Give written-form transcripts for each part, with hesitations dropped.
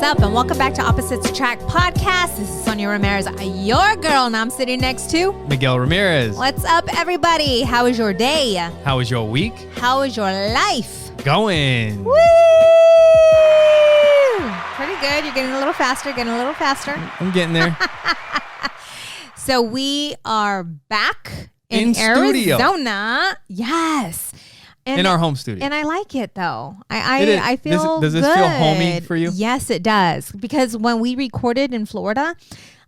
What's up? And welcome back to Opposites Attract Podcast. This is Sonja Ramirez, your girl, and I'm sitting next to Miguel Ramirez. What's up, everybody? How was your day? How was your week? How was your life? Going. Woo! Pretty good. You're getting a little faster, I'm getting there. So we are back in studio. Arizona. Yes. In our home studio. And I like it, though. I feel Does this good. feel homey for you? Yes, it does. Because when we recorded in Florida,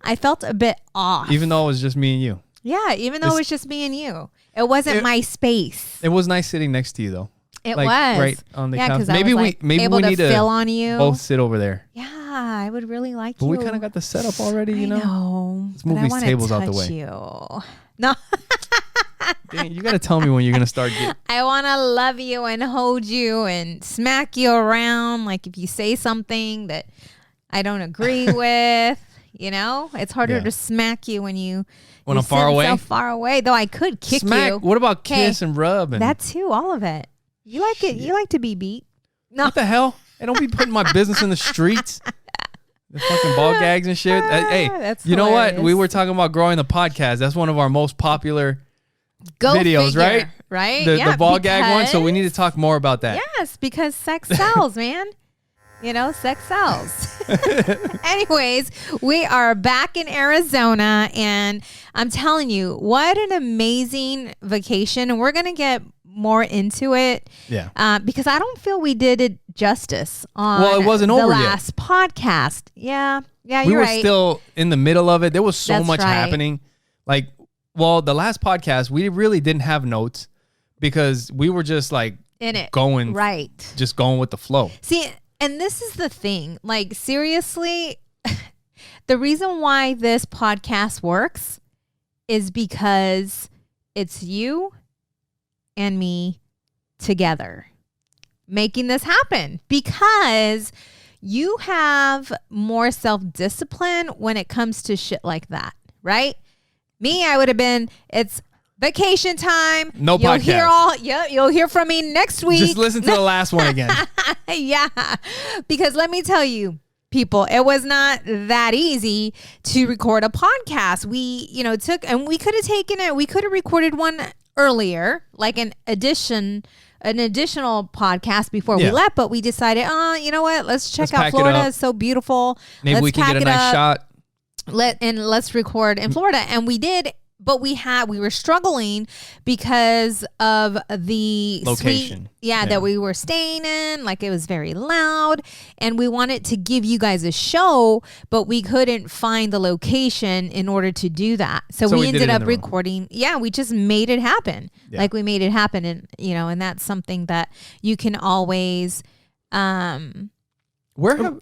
I felt a bit off. Even though it was just me and you. Yeah, even though it was just me and you. It wasn't my space. It was nice sitting next to you, though. It was. Right on the couch. Maybe we need to fill on you. Both sit over there. Yeah, I would really like but you. We kind of got the setup already, you know? I know. Let's move these tables out the way. No. Dang, you got to tell me when you're going to start getting... I want to love you and hold you and smack you around. Like if you say something that I don't agree with, you know, it's harder to smack you when I'm far away. So far away, though I could kick you. What about kiss and rub? And that too, all of it. You like it. You like to be beat. No. What the hell? I don't be putting my business in the streets. The fucking ball gags and shit. Hey, that's you know hilarious. what? We were talking about growing the podcast. That's one of our most popular videos, figure, right? Right? The ball gag one. So we need to talk more about that. Yes, because sex sells, man. You know, sex sells. Anyways, we are back in Arizona, and I'm telling you, what an amazing vacation. And we're going to get more into it. Yeah. Because I don't feel we did it justice on it wasn't the over last podcast. Yeah. Yeah, we you're were right. still in the middle of it. There was so That's much right. happening. Like, the last podcast, we really didn't have notes because we were just like in it. Going right. Just going with the flow. See, and this is the thing. Like, seriously, the reason why this podcast works is because it's you and me together making this happen, because you have more self-discipline when it comes to shit like that, right? Me, I would have been, it's vacation time. No podcast. You'll hear from me next week. Just listen to the last one again. Yeah, because let me tell you, people, it was not that easy to record a podcast. We, we could have taken it. We could have recorded one earlier, like an additional podcast before we left, but we decided, you know what? Let's check out Florida. It's so beautiful. Maybe we can get a nice shot. Let's record in Florida. And we did, but we were struggling because of the location. That we were staying in. Like, it was very loud, and we wanted to give you guys a show, but we couldn't find the location in order to do that. So we ended up recording. Yeah, we just made it happen. Yeah. Like, we made it happen, and and that's something that you can always. What? Go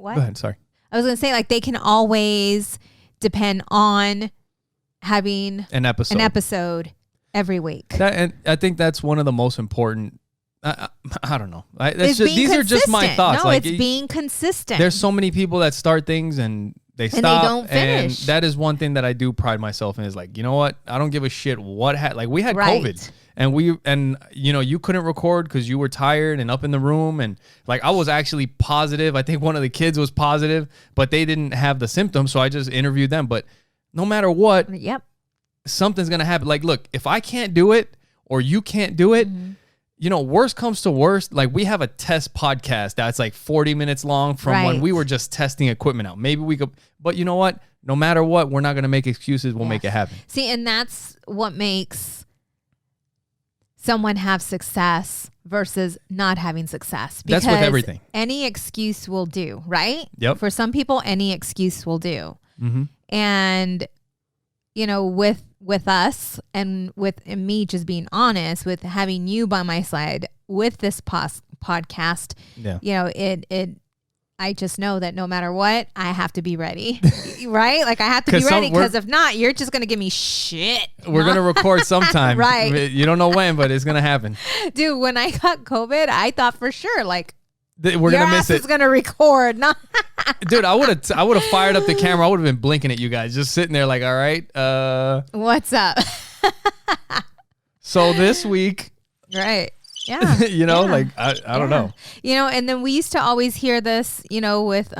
ahead. Sorry. I was gonna say, like, they can always depend on having an episode every week. And I think that's one of the most important. I don't know. These are just my thoughts. No, it's being consistent. There's so many people that start things and they stop, and they don't finish. And that is one thing that I do pride myself in, is like, you know what? I don't give a shit what we had COVID, and you couldn't record because you were tired and up in the room, and like, I was actually positive. I think one of the kids was positive, but they didn't have the symptoms, so I just interviewed them. But no matter what, something's going to happen. Like, look, if I can't do it or you can't do it, worst comes to worst, like, we have a test podcast that's like 40 minutes long from when we were just testing equipment out. Maybe we could, but you know what? No matter what, we're not going to make excuses. We'll make it happen. See, and that's what makes someone have success versus not having success. Because that's with everything. Any excuse will do, right? Yep. For some people, any excuse will do. Mm-hmm. And, with us and with me just being honest, with having you by my side with this podcast, I just know that no matter what, I have to be ready, right? Like, I have to be ready, because if not, you're just going to give me shit. We're going to record sometime. Right. You don't know when, but it's going to happen. Dude, when I got COVID, I thought for sure, like, we're gonna miss it. Your ass is gonna record. No. Dude, I would have fired up the camera. I would have been blinking at you guys, just sitting there like, all right, what's up? So this week, right, Yeah. You know, like I don't know. You know, and then we used to always hear this, you know, with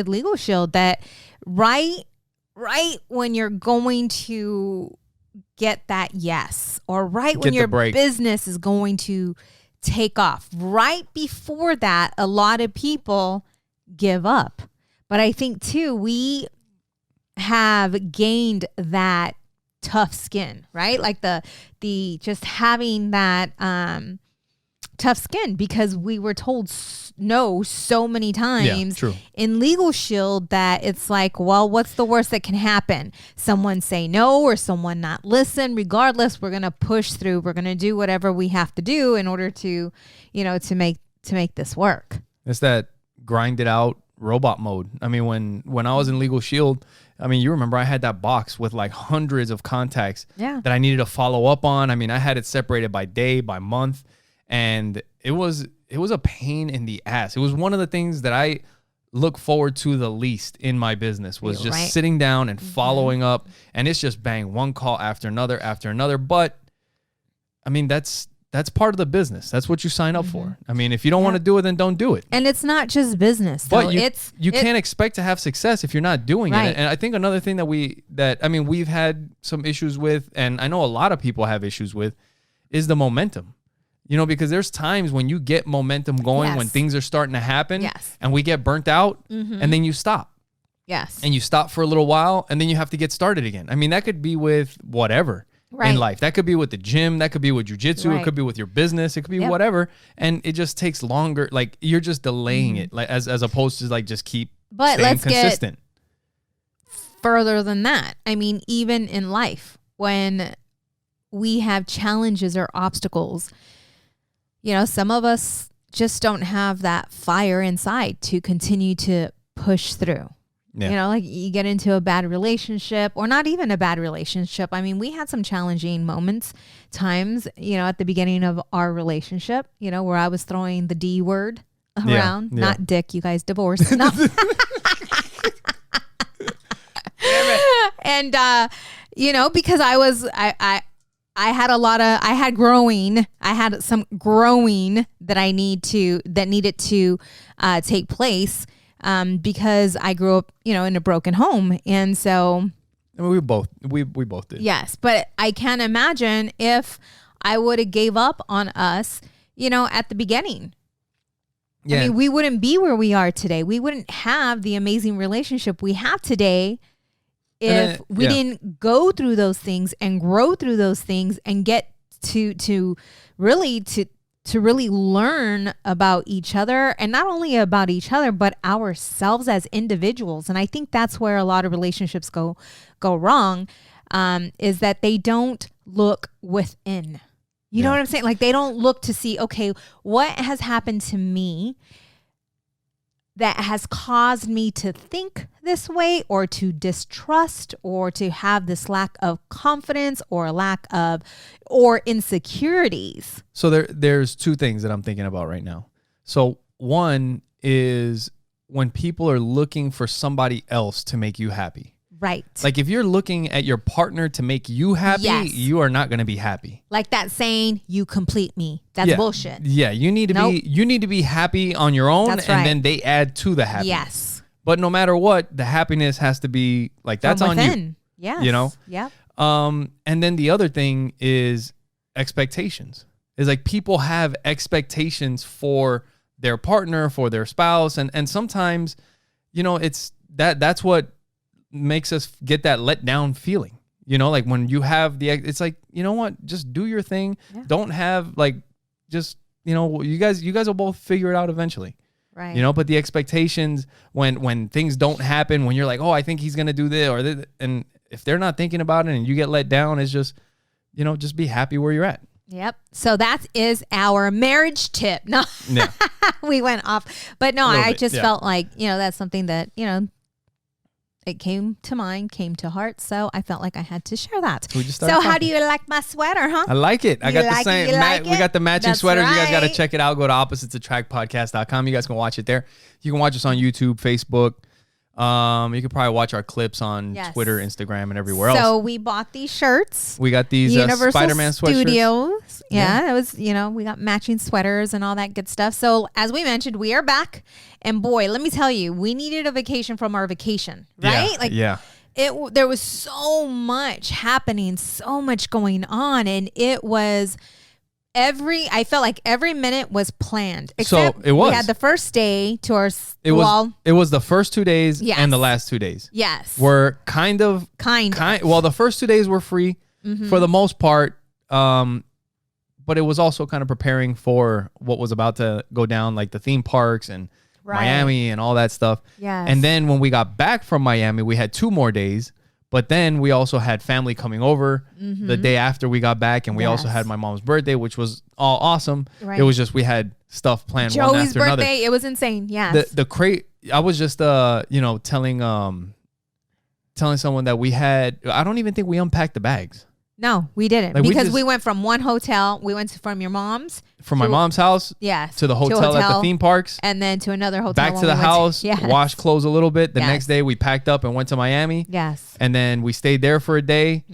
Legal Shield, that right when you're going to get that yes, or right when your business is going to take off, right before that, a lot of people give up. But I think too, we have gained that tough skin, right? Like the just having that tough skin, because we were told no so many times in Legal Shield that it's like, well, what's the worst that can happen? Someone say no, or someone not listen. Regardless, we're going to push through. We're going to do whatever we have to do in order to, you know, to make this work. It's that grind it out robot mode. I mean, when I was in Legal Shield, I mean, you remember I had that box with like hundreds of contacts that I needed to follow up on. I mean, I had it separated by day, by month, and it was a pain in the ass. It was one of the things that I look forward to the least in my business, was just sitting down and following up, and it's just bang, one call after another. But I mean, that's part of the business. That's what you sign up for. I mean, if you don't want to do it, then don't do it. And it's not just business, though. But you can't expect to have success if you're not doing it. And I think another thing that we've had some issues with, and I know a lot of people have issues with, is the momentum. You know, because there's times when you get momentum going, when things are starting to happen, and we get burnt out, and then you stop. Yes. And you stop for a little while, and then you have to get started again. I mean, that could be with whatever. In life. That could be with the gym. That could be with jujitsu. It could be with your business. It could be whatever. And it just takes longer. Like, you're just delaying it, like as opposed to like just keep staying consistent. Get further than that. I mean, even in life, when we have challenges or obstacles, you know, some of us just don't have that fire inside to continue to push through. Yeah. You know, like you get into a bad relationship, or not even a bad relationship. I mean, we had some challenging times, you know, at the beginning of our relationship, you know, where I was throwing the D word around, not dick, you guys divorced. No. And, you know, because I had some growing that needed to take place. Because I grew up, you know, in a broken home. And so I mean, we both did. Yes. But I can't imagine if I would have gave up on us, you know, at the beginning. Yeah. I mean, we wouldn't be where we are today. We wouldn't have the amazing relationship we have today if we didn't go through those things and grow through those things and get to really learn about each other, and not only about each other, but ourselves as individuals. And I think that's where a lot of relationships go wrong, is that they don't look within. You know what I'm saying? Like, they don't look to see, okay, what has happened to me that has caused me to think this way, or to distrust, or to have this lack of confidence, or or insecurities. So there's two things that I'm thinking about right now. So one is when people are looking for somebody else to make you happy. Right. Like, if you're looking at your partner to make you happy, you are not going to be happy. Like that saying, you complete me. That's bullshit. Yeah, you need to be happy on your own. That's right. And then they add to the happiness. Yes. But no matter what, the happiness has to be like, that's on you. Yes. You know? Yeah. And then the other thing is expectations. Is like, people have expectations for their partner, for their spouse, and sometimes, you know, that's what makes us get that let down feeling. You know, like when you have it's like, you know what, just do your thing. Don't have like, just, you know, you guys will both figure it out eventually. Right. You know, but the expectations when things don't happen, when you're like, oh, I think he's going to do this or this, and if they're not thinking about it and you get let down, it's just, you know, just be happy where you're at. Yep. So that is our marriage tip. No, we went off, but no, I just felt like, you know, that's something that, you know, it came to mind, came to heart. So I felt like I had to share that. So how do you like my sweater, huh? I like it. I got the same. We got the matching sweaters. Right. You guys got to check it out. Go to oppositesattractpodcast.com. You guys can watch it there. You can watch us on YouTube, Facebook, You could probably watch our clips on Twitter, Instagram, and everywhere else. So we bought these shirts. We got these Universal Spider-Man sweatshirts. Studios. Yeah, it was, we got matching sweaters and all that good stuff. So as we mentioned, we are back. And boy, let me tell you, we needed a vacation from our vacation, right? There was so much happening, so much going on. And it was I felt like every minute was planned. Except so it was. We had the first day to our It was the first 2 days and the last 2 days. Yes. Were kind of. Well, the first 2 days were free for the most part. But it was also kind of preparing for what was about to go down, like the theme parks and Miami and all that stuff. Yes. And then when we got back from Miami, we had 2 more days. But then we also had family coming over the day after we got back. And we also had my mom's birthday, which was all awesome. Right. It was just we had stuff planned one after Joey's birthday, another. it was insane. Yes. I was just, telling someone that we had, I don't even think we unpacked the bags. No, we didn't. Like because we went from one hotel. We went from your mom's. From my mom's house. Yes. To the hotel at the theme parks. And then to another hotel. Back to the house. Washed clothes a little bit. The next day we packed up and went to Miami. Yes. And then we stayed there for a day.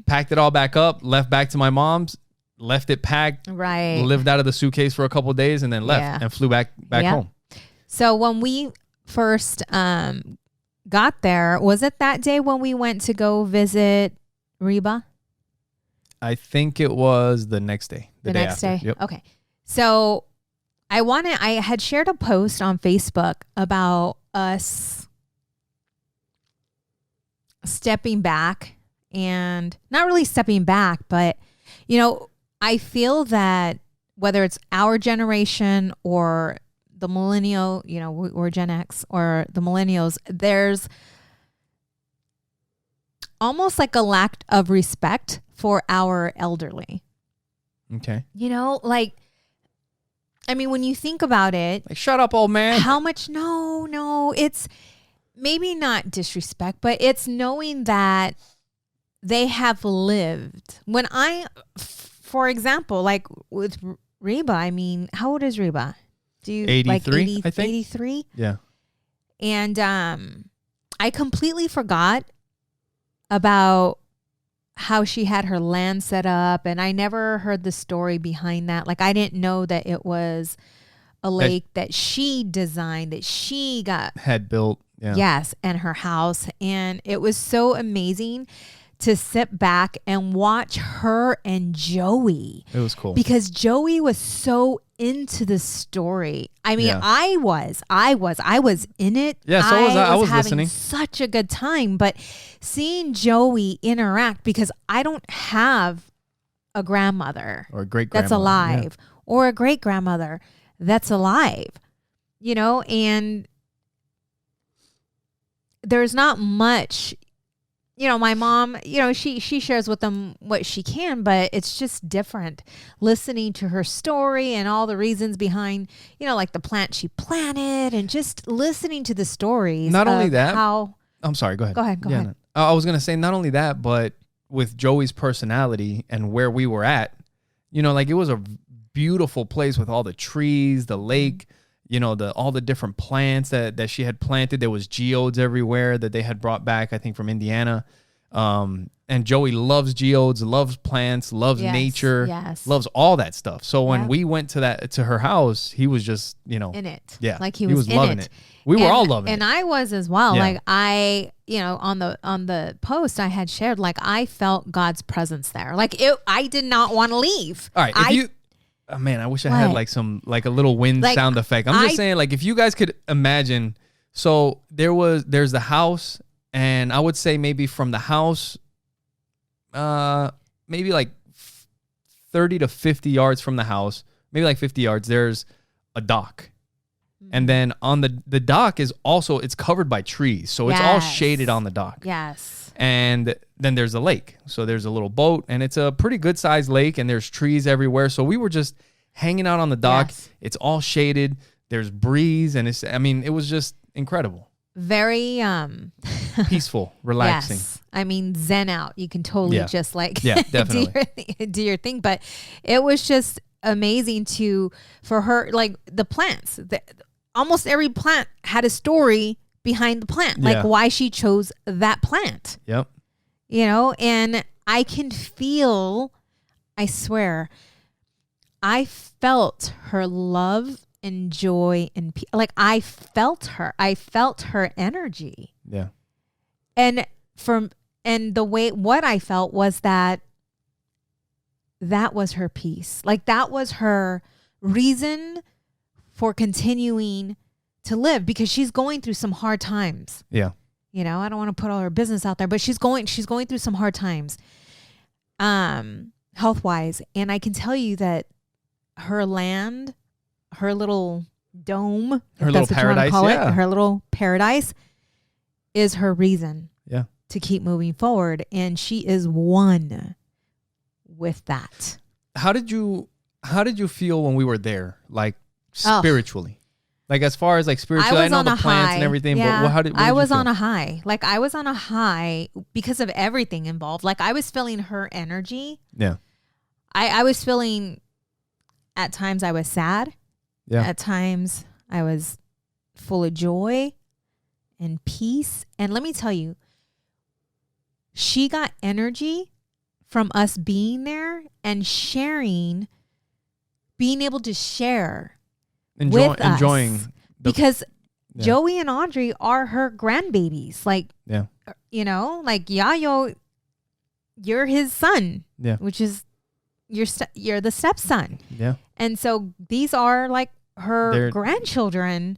Packed it all back up. Left back to my mom's. Left it packed. Right. Lived out of the suitcase for a couple of days and then left and flew back home. So when we first got there, was it that day when we went to go visit Reba? I think it was the next day. The next day? Yep. Okay. So I had shared a post on Facebook about us stepping back and not really stepping back, but, I feel that whether it's our generation or the millennial, or Gen X or the millennials, there's almost like a lack of respect for our elderly. Okay. When you think about it, like, shut up, old man. How much? No, it's maybe not disrespect, but it's knowing that they have lived. For example, like with Reba, how old is Reba? 83, I think. 83? Yeah. And I completely forgot about how she had her land set up, and I never heard the story behind that. Like, I didn't know that it was a lake that she designed, that she had built. Yeah. Yes, and her house. And it was so amazing to sit back and watch her and Joey. It was cool. Because Joey was so into the story. I was in it. Yeah, so was I. I was having listening. Such a good time. But seeing Joey interact, because I don't have a grandmother or a great grandmother that's alive, or a great grandmother that's alive, and there's not much. My mom, she shares with them what she can, but it's just different listening to her story and all the reasons behind, like the plant she planted, and just listening to the stories. Not only that, how I'm sorry, go ahead. Go ahead. I was going to say, not only that, but with Joey's personality and where we were at, like, it was a beautiful place with all the trees, the lake, all the different plants that she had planted. There was geodes everywhere that they had brought back, I think, from Indiana. And Joey loves geodes, loves plants, loves nature, loves all that stuff. So when we went to her house, he was just, in it. Yeah. Like he was loving it. We were all loving it. And I was as well. Yeah. Like on the post I had shared, like, I felt God's presence there. Like, I did not want to leave. All right. Oh, man, I wish I had a little wind sound effect. I'm just saying, like, if you guys could imagine, so there's the house, and I would say maybe from the house, maybe like 30 to 50 yards from the house, maybe like 50 yards, there's a dock. Mm-hmm. And then on the dock it's covered by trees. So it's all shaded on the dock. Yes. And then there's a lake. So there's a little boat, and it's a pretty good sized lake, and there's trees everywhere. So we were just hanging out on the dock. Yes. It's all shaded. There's breeze, and it was just incredible. Very peaceful, relaxing. Yes. Zen out. You can totally just definitely do your thing. But it was just amazing for her, like the plants. Almost every plant had a story behind the plant, like why she chose that plant. Yep. You know, and I can feel, I swear, I felt her love and joy and like I felt her energy. Yeah. And the way what I felt was that was her peace. Like that was her reason for continuing to live, because she's going through some hard times. Yeah. You know, I don't want to put all her business out there, but she's going through some hard times, health-wise. And I can tell you that her land, her little dome, her little paradise, her little paradise is her reason to keep moving forward. And she is one with that. How did you feel when we were there? Like spiritually? Like as far as like spiritually, I know the plants and everything, but what did I was you feel? on a high. Like I was on a high because of everything involved. Like I was feeling her energy. Yeah. I was feeling, at times I was sad. Yeah. At times I was full of joy and peace. And let me tell you, she got energy from us being there and sharing, being able to share. Enjoying because Joey and Audrey are her grandbabies. Like, you know, like Yayo, you're his son, which is you're the stepson. Yeah. And so these are like her grandchildren,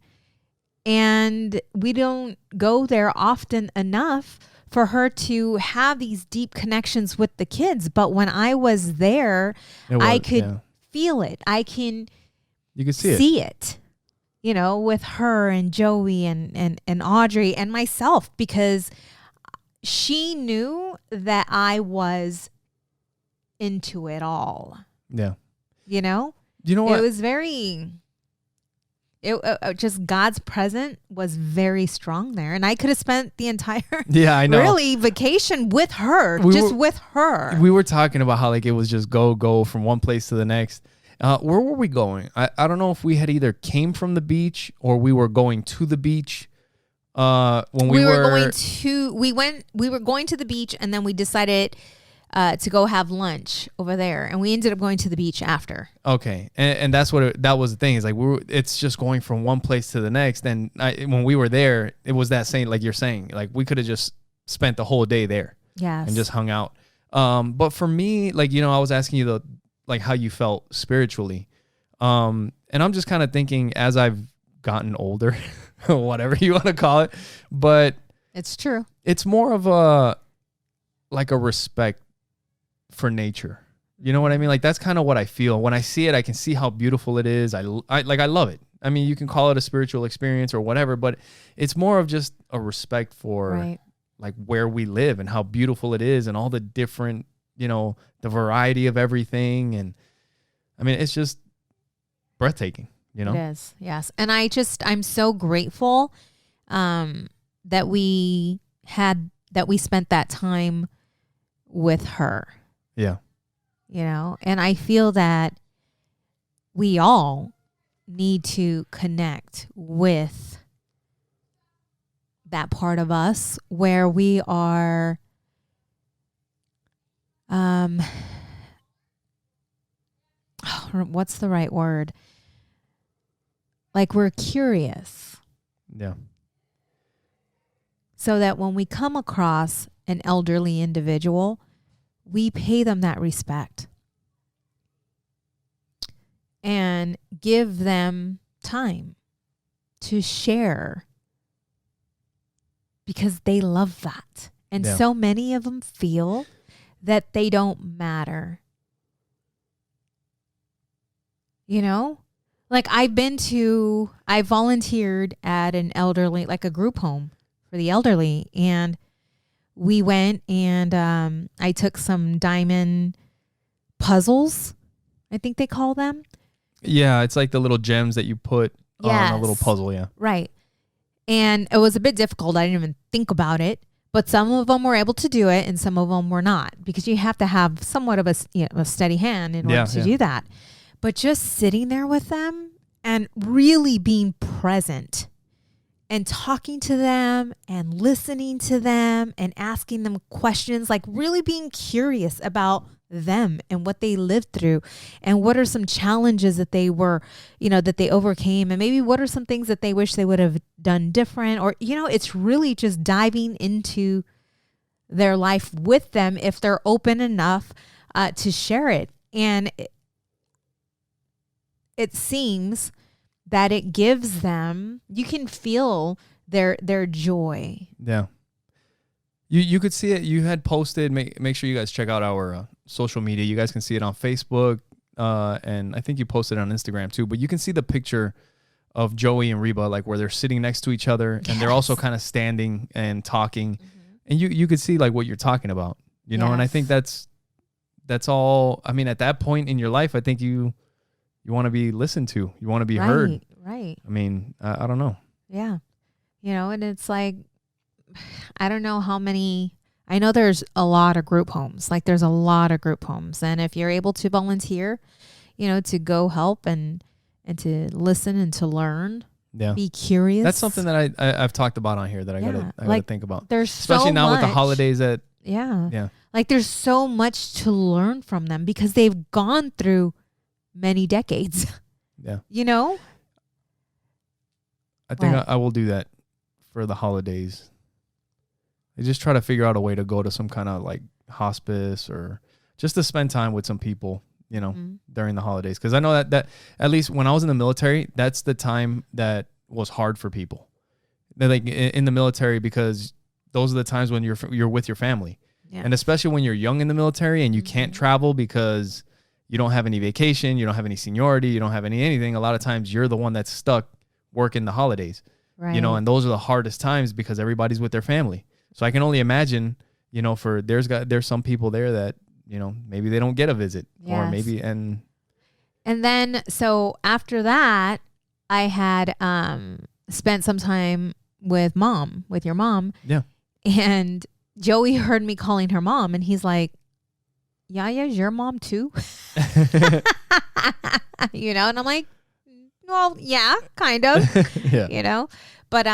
and we don't go there often enough for her to have these deep connections with the kids. But when I was there, I could feel it. You could see it, you know, with her and Joey and Audrey and myself, because she knew that I was into it all. Yeah. You know? You know what? It was very... just God's presence was very strong there. And I could have spent the entire I know. really vacation with her, with her. We were talking about how like it was just go from one place to the next. Where were we going? I don't know if we had either came from the beach or we were going to the beach. When we were going to the beach, and then we decided to go have lunch over there, and we ended up going to the beach after. Okay, and that's that was the thing. Is like it's just going from one place to the next. And when we were there, it was that same, like you're saying, like we could have just spent the whole day there, and just hung out. But for me, like, you know, I was asking you like how you felt spiritually, and I'm just kind of thinking as I've gotten older, whatever you want to call it, but it's true. It's more of a respect for nature. You know what I mean? Like that's kind of what I feel when I see it. I can see how beautiful it is. I love it. I mean, you can call it a spiritual experience or whatever, but it's more of just a respect for like where we live and how beautiful it is and all the different, you know, the variety of everything. And I mean, it's just breathtaking, you know? It is. Yes. And I'm so grateful that we spent that time with her. Yeah. You know, and I feel that we all need to connect with that part of us where we are what's the right word? Like we're curious. Yeah. So that when we come across an elderly individual, we pay them that respect and give them time to share, because they love that. And so many of them feel that they don't matter. You know, like I volunteered at an elderly, like a group home for the elderly, and we went and I took some diamond puzzles, I think they call them. Yeah, it's like the little gems that you put on a little puzzle, yeah. Right. And it was a bit difficult. I didn't even think about it. But some of them were able to do it and some of them were not, because you have to have somewhat of a steady hand in order to do that. But just sitting there with them and really being present and talking to them and listening to them and asking them questions, like really being curious about them and what they lived through and what are some challenges that they were, that they overcame, and maybe what are some things that they wish they would have done different, or, it's really just diving into their life with them if they're open enough to share it. And it seems that it gives them, you can feel their joy. Yeah. You could see it. You had posted, make sure you guys check out our social media. You guys can see it on Facebook. And I think you posted it on Instagram too, but you can see the picture of Joey and Reba, like where they're sitting next to each other and they're also kind of standing and talking. Mm-hmm. And you could see like what you're talking about, and I think that's all. I mean, at that point in your life, I think you want to be listened to. You want to be heard. Right. I mean, I don't know. Yeah. And it's like, I don't know how many, I know there's a lot of group homes. Like there's a lot of group homes. And if you're able to volunteer, to go help and to listen and to learn, be curious. That's something that I've talked about on here that I gotta think about. There's especially so now much. With the holidays that Yeah. Like there's so much to learn from them because they've gone through many decades. Yeah. I think I will do that for the holidays. I just try to figure out a way to go to some kind of like hospice or just to spend time with some people, during the holidays. Because I know that at least when I was in the military, that's the time that was hard for people. They're like in the military, because those are the times when you're with your family. Yeah. And especially when you're young in the military and you can't travel because you don't have any vacation, you don't have any seniority, you don't have anything. A lot of times you're the one that's stuck working the holidays, right. And those are the hardest times because everybody's with their family. So I can only imagine, there's some people there that, maybe they don't get a visit or maybe, and then, so after that, I had, spent some time with your mom. Yeah. And Joey heard me calling her mom and he's like, Yaya's your mom too? And I'm like, well, yeah, kind of, but,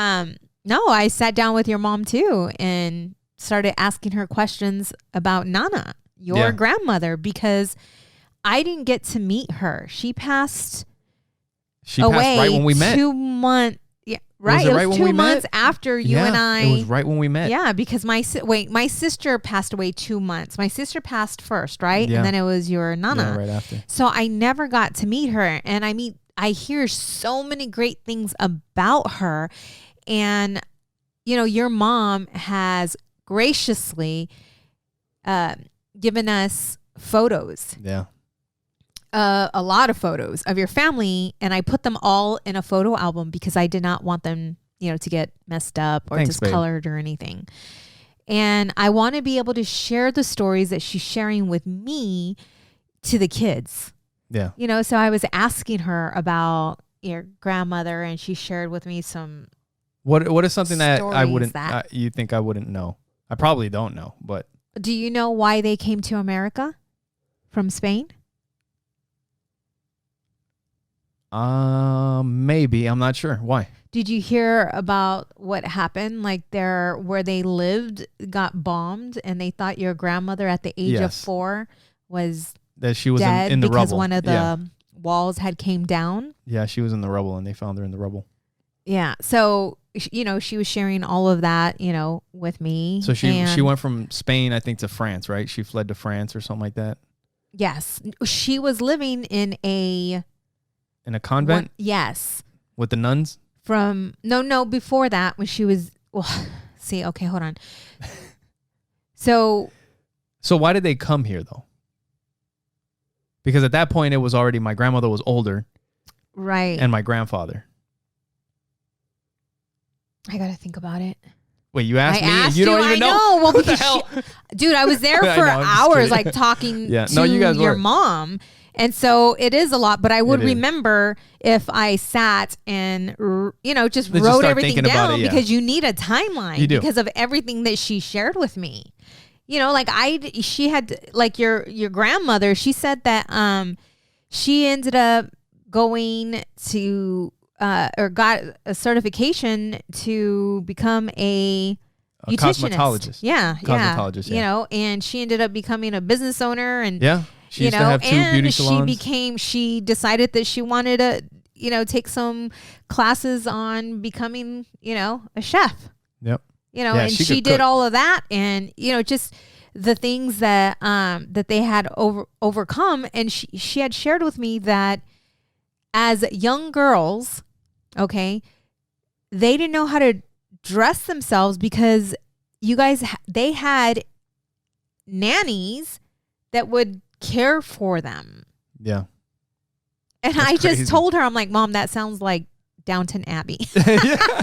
no, I sat down with your mom too and started asking her questions about Nana, your grandmother, because I didn't get to meet her. She passed away right when we met. 2 months. Yeah, right. It was 2 months after you and I. It was right when we met. Yeah, because my sister passed away 2 months. My sister passed first, right? Yeah. And then it was your Nana. Yeah, right after. So I never got to meet her. And I hear so many great things about her. And, your mom has graciously given us photos. Yeah. A lot of photos of your family, and I put them all in a photo album because I did not want them, to get messed up or discolored or anything. And I want to be able to share the stories that she's sharing with me to the kids. Yeah. So I was asking her about your grandmother, and she shared with me some. What is something that I wouldn't? You think I wouldn't know? I probably don't know, but. Do you know why they came to America from Spain? Maybe. I'm not sure. Why? Did you hear about what happened? Like where they lived got bombed, and they thought your grandmother at the age of 4 was that she was dead in the because rubble. One of the walls had came down. Yeah, she was in the rubble, and they found her in the rubble. Yeah. So, she was sharing all of that, with me. So she went from Spain, I think, to France, right? She fled to France or something like that. Yes. She was living in a convent? Yes. With the nuns? No, before that, when she was, okay, hold on. So why did they come here though? Because at that point it was already, my grandmother was older. Right. And my grandfather. I got to think about it. Wait, you asked me? Asked you don't even know? Well, what because the hell? Dude, I was there for hours, like talking to your mom. And so it is a lot, but I would remember if I sat and, just wrote everything down because you need a timeline because of everything that she shared with me. She had, like your grandmother, she said that she ended up going to or got a certification to become a beauticianist. Cosmetologist. Yeah. Cosmetologist, yeah. You know, and she ended up becoming a business owner, and Yeah. She used to have 2 beauty salons. She decided that she wanted to, you know, take some classes on becoming, you know, a chef. Yep. You know, and she did all of that, and, you know, just the things that that they had overcome. And she had shared with me that as young girls, okay, they didn't know how to dress themselves because you guys, they had nannies that would care for them. Yeah. And That's I crazy. just told her, I'm like, Mom, that sounds like Downton Abbey. Yeah.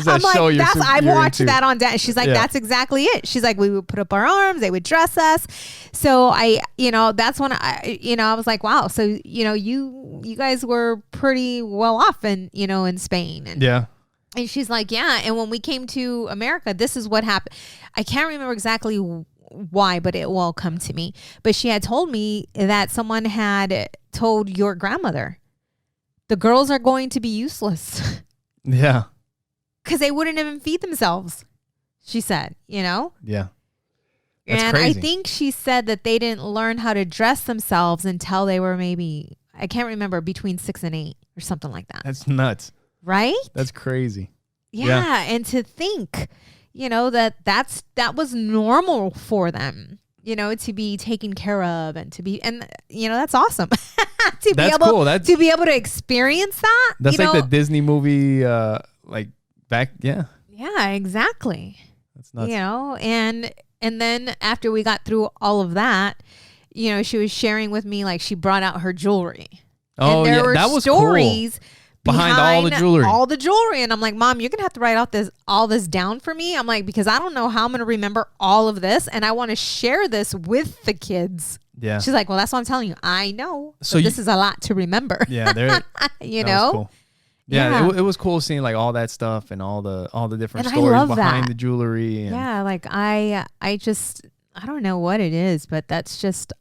I'm like, I watched that on Downton. She's like, that's exactly it. She's like, we would put up our arms, they would dress us. So I, you know, that's when I was like, wow. So, you know, you guys were pretty well off in Spain. And, yeah. And she's like, yeah. And when we came to America, this is what happened. I can't remember exactly why, but it will all come to me. But she had told me that someone had told your grandmother, the girls are going to be useless. Yeah. Because they wouldn't even feed themselves, she said, you know? Yeah. That's and crazy. I think she said that they didn't learn how to dress themselves until they were maybe, I can't remember, between 6 and 8 or something like that. That's nuts. Right? That's crazy. Yeah. And to think, you know, that was normal for them, you know, to be taken care of and to be, and, you know, that's awesome. to be able to experience that. That's like the Disney movie, like back. Yeah. Yeah, exactly. That's nuts. You know, and then after we got through all of that, you know, she was sharing with me, like, she brought out her jewelry. Oh, and there were that was stories cool. Behind all the jewelry. And I'm like, Mom, you're gonna have to write out all this down for me. I'm like, because I don't know how I'm gonna remember all of this, and I want to share this with the kids. Yeah. She's like, well, that's what I'm telling you. I know. So this is a lot to remember. Yeah. There. you know. Cool. Yeah. It was cool seeing like all that stuff and all the different stories behind the jewelry. And yeah. Like I don't know what it is, but that's just,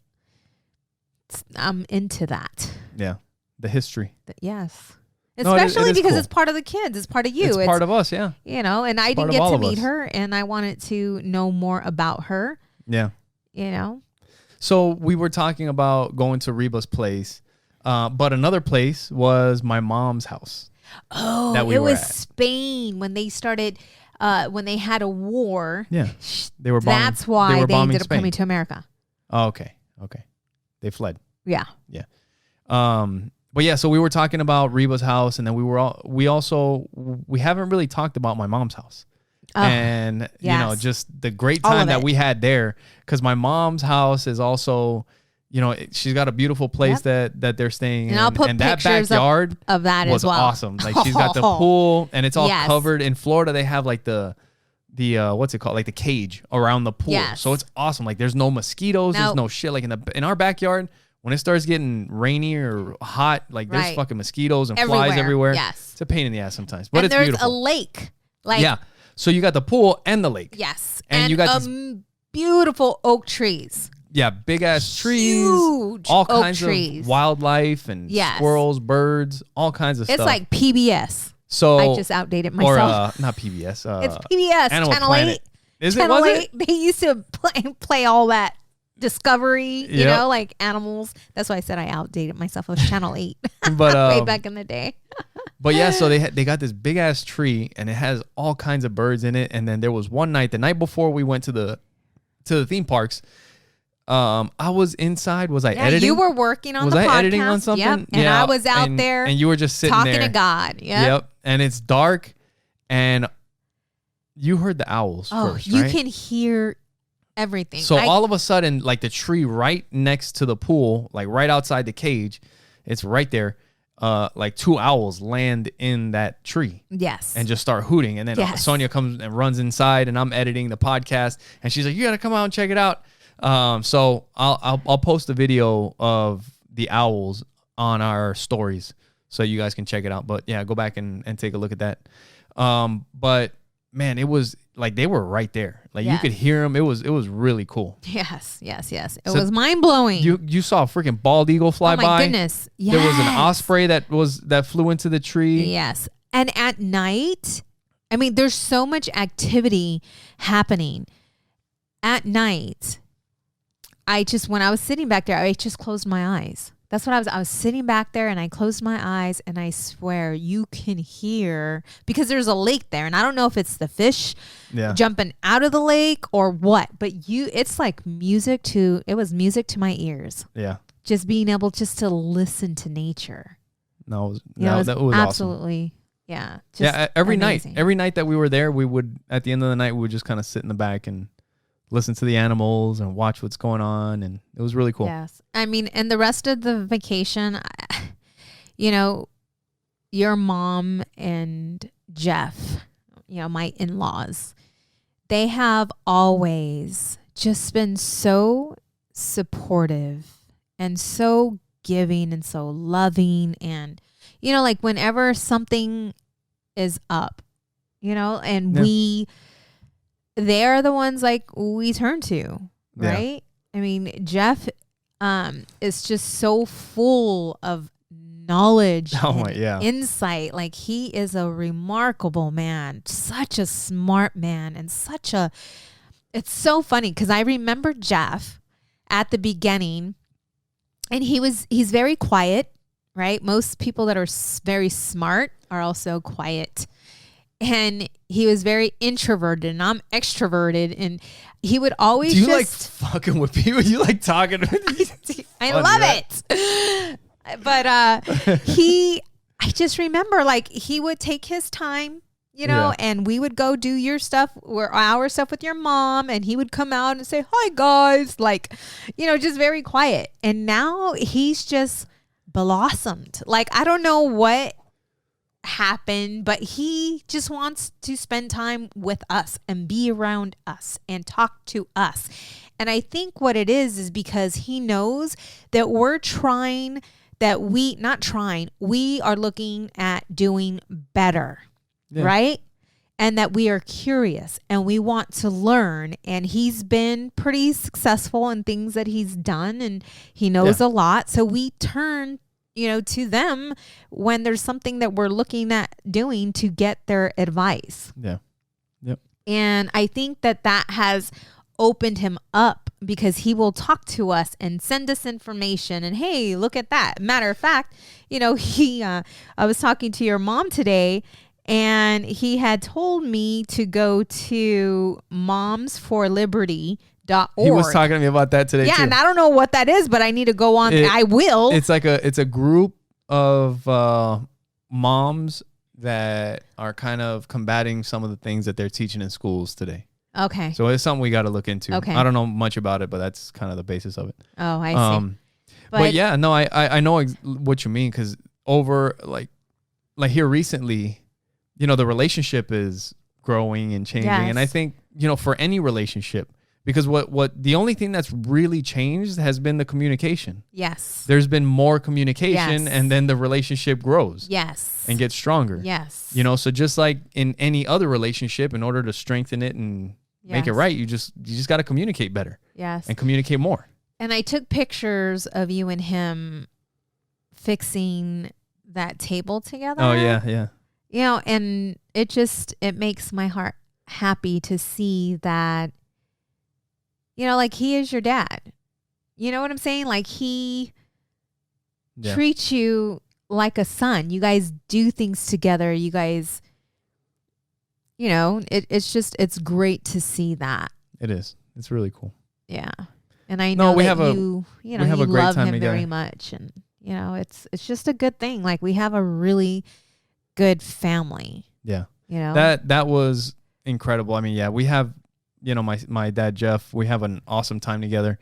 I'm into that. Yeah. The history. Yes. Especially it because cool. It's part of the kids. It's part of you. It's part of us, yeah. You know, and I didn't get to meet her, and I wanted to know more about her. Yeah. You know? So we were talking about going to Reba's place, but another place was my mom's house. Oh, it was Spain when they started, when they had a war. Yeah. They were bombing. That's why they ended up Spain. coming to America. Oh, okay. They fled. Yeah. Yeah. But yeah, so we were talking about Reba's house, and then we haven't really talked about my mom's house. And you know, just the great time that we had there, because my mom's house is also, you know, she's got a beautiful place that they're staying in, I'll put and that pictures backyard of that was as well. awesome. Like she's got the pool, and it's all covered. In Florida, they have like the what's it called, like the cage around the pool. Yes. So it's awesome. Like there's no mosquitoes, there's no shit. Like in our backyard, when it starts getting rainy or hot, like there's fucking mosquitoes and flies everywhere. Yes. It's a pain in the ass sometimes, but it's beautiful. beautiful. There's a lake. Like, yeah. So you got the pool and the lake. Yes. And you got beautiful oak trees. Yeah, big ass trees. Huge all oak kinds trees. of wildlife and squirrels, birds, all kinds of stuff. It's like PBS. So I just outdated myself. Or not PBS. It's PBS. Animal Channel Planet. 8. Is Channel it? Was 8. it? They used to play all that Discovery, you know, like animals. That's why I said I outdated myself. It was Channel 8. But way back in the day. But yeah, so they got this big ass tree, and it has all kinds of birds in it. And then there was one night, the night before we went to the theme parks, I was inside. Was I editing? You were working on the podcast. Was I editing on something? Yep. And I was out there. And you were just sitting talking there. to God. Yep. And it's dark, and you heard the owls first, you right? can hear everything. So all of a sudden, like the tree right next to the pool, like right outside the cage, it's right there. Like 2 owls land in that tree. Yes. And just start hooting. And then Sonja comes and runs inside, and I'm editing the podcast, and she's like, you got to come out and check it out. So I'll post a video of the owls on our stories so you guys can check it out. But yeah, go back and take a look at that. But man, it was like they were right there. Like you could hear them. It was really cool. Yes. It was mind blowing. You saw a freaking bald eagle fly by. Oh my goodness. Yes. There was an osprey that flew into the tree. Yes. And at night, I mean, there's so much activity happening. At night, when I was sitting back there, I just closed my eyes. That's what I was sitting back there and I closed my eyes and I swear you can hear, because there's a lake there and I don't know if it's the fish jumping out of the lake or what, but it's like music to my ears. Yeah. Just being able to listen to nature. No, that was absolutely awesome. Yeah. Every amazing. night that we were there, we would, at the end of the night, we would just kind of sit in the back and listen to the animals and watch what's going on. And it was really cool. Yes. I mean, and the rest of the vacation, your mom and Jeff, my in-laws, they have always just been so supportive and so giving and so loving. And, like whenever something is up, and they're the ones like we turn to, right? I mean, Jeff is just so full of knowledge and insight. Like he is a remarkable man, such a smart man, and it's so funny because I remember Jeff at the beginning and he's very quiet, right? Most people that are very smart are also quiet. And he was very introverted and I'm extroverted. And he would always like fucking with people? You like talking to me? I love it. But I just remember like he would take his time, and we would go do your stuff or our stuff with your mom. And he would come out and say, hi guys. Like, just very quiet. And now he's just blossomed. Like, I don't know what happen, but he just wants to spend time with us and be around us and talk to us. And I think what it is because he knows that we are looking at doing better, right? And that we are curious and we want to learn. And he's been pretty successful in things that he's done and he knows a lot. So we turn to them when there's something that we're looking at doing to get their advice. Yeah. Yep. And I think that has opened him up because he will talk to us and send us information and, hey, look at that. Matter of fact, I was talking to your mom today and he had told me to go to momsforliberty.org. He was talking to me about that today. Yeah, too. And I don't know what that is, but I need to go on. I will. It's a group of moms that are kind of combating some of the things that they're teaching in schools today. Okay. So it's something we got to look into. Okay. I don't know much about it, but that's kind of the basis of it. Oh, I see. But yeah, no, I know what you mean because over like here recently, the relationship is growing and changing, and I think for any relationship. Because what the only thing that's really changed has been the communication. Yes. There's been more communication and then the relationship grows. Yes. And gets stronger. Yes. So just like in any other relationship, in order to strengthen it and make it right, you just got to communicate better. Yes. And communicate more. And I took pictures of you and him fixing that table together. Oh yeah, yeah. And it makes my heart happy to see that like he is your dad. You know what I'm saying? Like he treats you like a son. You guys do things together. You guys, it's great to see that. It is. It's really cool. Yeah. And I know we that have you have a great love time him together. very much. And, it's just a good thing. Like we have a really good family. Yeah. That was incredible. I mean, we have, my dad, Jeff, we have an awesome time together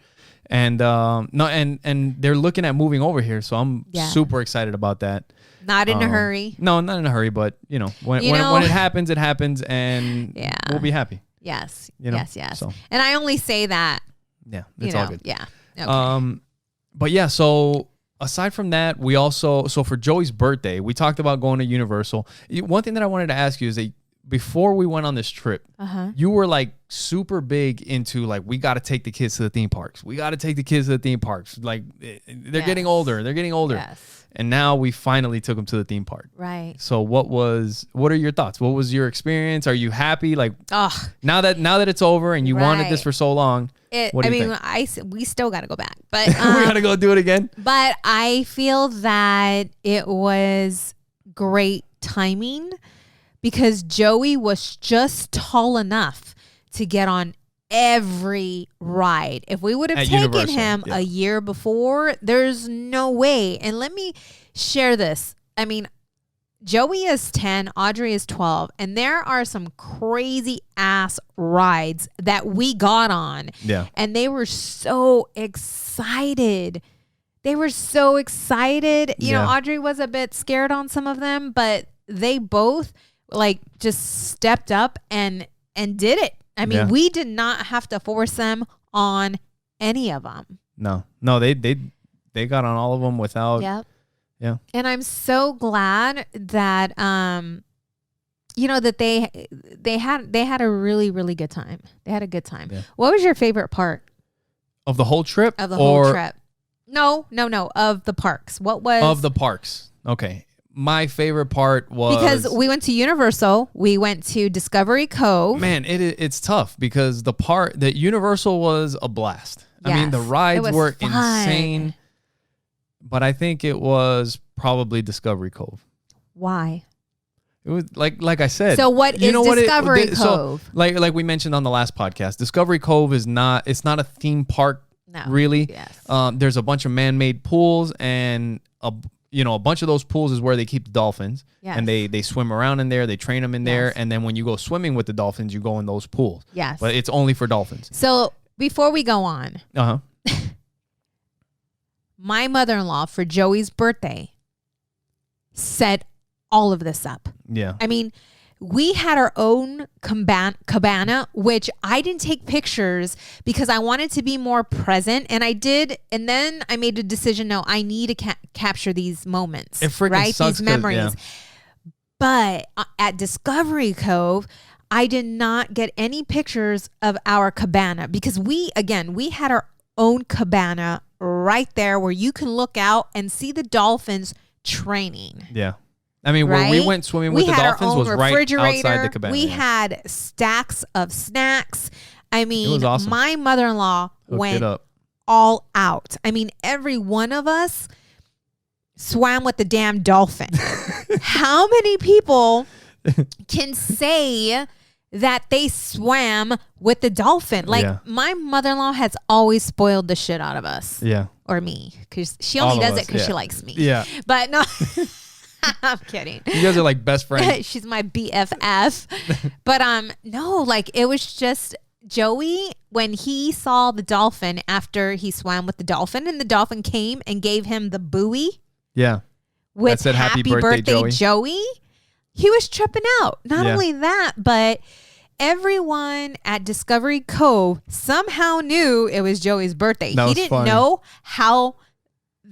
and, and they're looking at moving over here. So I'm super excited about that. Not in a hurry. No, not in a hurry, but when it happens, it happens and we'll be happy. Yes. Yes. So. And I only say that. Yeah. It's all good. Yeah. Okay. But yeah, so aside from that, so for Joey's birthday, we talked about going to Universal. One thing that I wanted to ask you is that before we went on this trip, you were like super big into like, we got to take the kids to the theme parks. We got to take the kids to the theme parks. Like they're getting older. They're getting older. Yes. And now we finally took them to the theme park. Right. So what are your thoughts? What was your experience? Are you happy? Like now that it's over and you wanted this for so long, what do you think? We still got to go back, but we got to go do it again. But I feel that it was great timing because Joey was just tall enough to get on every ride. If we would have taken him a year before, there's no way. And let me share this. I mean, Joey is 10, Audrey is 12, and there are some crazy ass rides that we got on. Yeah. And they were so excited. You know, Audrey was a bit scared on some of them, but they both like just stepped up and did it. I mean, we did not have to force them on any of them. No, they got on all of them without. Yep. Yeah. And I'm so glad that you know, that they had a really, really good time. They had a good time. Yeah. What was your favorite part of the whole trip? Of the whole trip? No. Of the parks. What was of the parks? Okay. My favorite part was because we went to Universal, we went to Discovery Cove. Man, it's tough because the part that Universal was a blast. Yes, I mean, the rides were insane, but I think it was probably Discovery Cove. Why? It was like I said. So what is Discovery Cove? So like we mentioned on the last podcast, Discovery Cove it's not a theme park. No. Really. Yes. There's a bunch of man-made pools and a bunch of those pools is where they keep the dolphins. Yes. And they swim around in there. They train them in there. And then when you go swimming with the dolphins, you go in those pools. Yes. But it's only for dolphins. So before we go on, my mother-in-law for Joey's birthday set all of this up. Yeah. I mean, we had our own cabana, which I didn't take pictures because I wanted to be more present. And I did. And then I made a decision. No, I need to capture these moments. It freaking sucks, these memories. Yeah. But at Discovery Cove, I did not get any pictures of our cabana because we had our own cabana right there where you can look out and see the dolphins training. Yeah. I mean, where we went swimming with the dolphins was right outside the cabana. We had stacks of snacks. I mean, it was awesome. My mother-in-law went all out. I mean, every one of us swam with the damn dolphin. How many people can say that they swam with the dolphin? Like, my mother-in-law has always spoiled the shit out of us. Yeah. Or me. Because she only does it because she likes me. Yeah. But no... I'm kidding. You guys are like best friends. She's my BFF. But no, like it was just Joey when he saw the dolphin after he swam with the dolphin and the dolphin came and gave him the buoy. Yeah. With that said, happy birthday Joey. He was tripping out. Not only that, but everyone at Discovery Cove somehow knew it was Joey's birthday. He didn't know how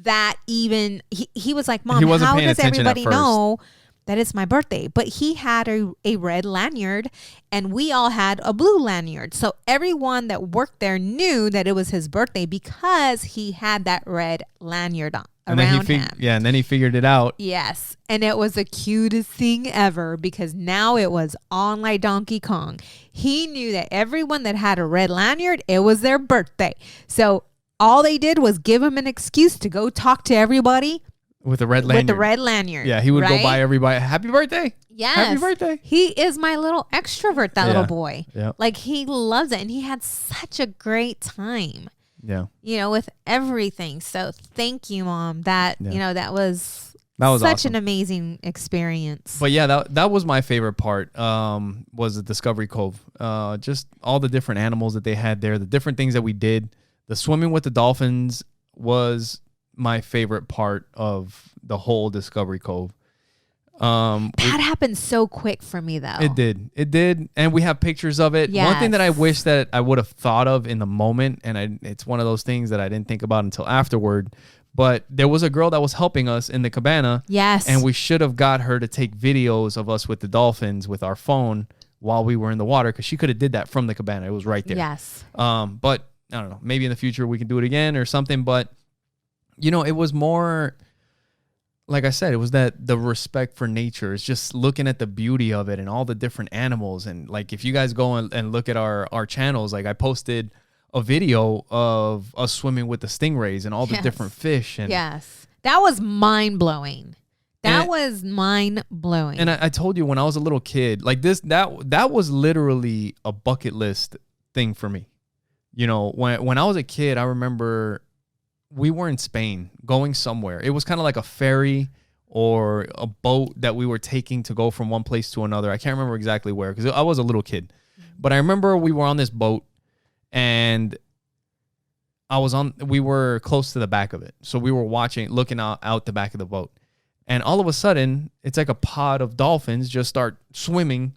that even he was like, Mom, how does everybody know that it's my birthday? But he had a red lanyard and we all had a blue lanyard. So everyone that worked there knew that it was his birthday because he had that red lanyard around him. Yeah, and then he figured it out. Yes. And it was the cutest thing ever because now it was on like Donkey Kong. He knew that everyone that had a red lanyard, it was their birthday. So all they did was give him an excuse to go talk to everybody with the red lanyard. Yeah, he would go by everybody. Happy birthday. Yes. Happy birthday. He is my little extrovert, that little boy. Yeah. Like he loves it. And he had such a great time. Yeah. You know, with everything. So thank you, Mom. That was such awesome. an amazing experience. But yeah, that was my favorite part, was the Discovery Cove. Just all the different animals that they had there, the different things that we did. The swimming with the dolphins was my favorite part of the whole Discovery Cove. That happened so quick for me, though. It did. And we have pictures of it. Yes. One thing that I wish that I would have thought of in the moment, and it's one of those things that I didn't think about until afterward, But there was a girl that was helping us in the cabana. Yes. And we should have got her to take videos of us with the dolphins with our phone while we were in the water, because she could have did that from the cabana. It was right there. Yes. But I don't know. Maybe in the future we can do it again or something. But, you know, it was more, like I said, it was that the respect for nature. It's just looking at the beauty of it and all the different animals. And like, if you guys go and look at our channels, like I posted a video of us swimming with the stingrays and all the different fish. And yes. That was mind blowing. That was mind blowing. And I told you when I was a little kid, like that was literally a bucket list thing for me. You know, when I was a kid, I remember we were in Spain going somewhere. It was kind of like a ferry or a boat that we were taking to go from one place to another. I can't remember exactly where because I was a little kid. But I remember we were on this boat and we were close to the back of it. So we were looking out the back of the boat. And all of a sudden, it's like a pod of dolphins just start swimming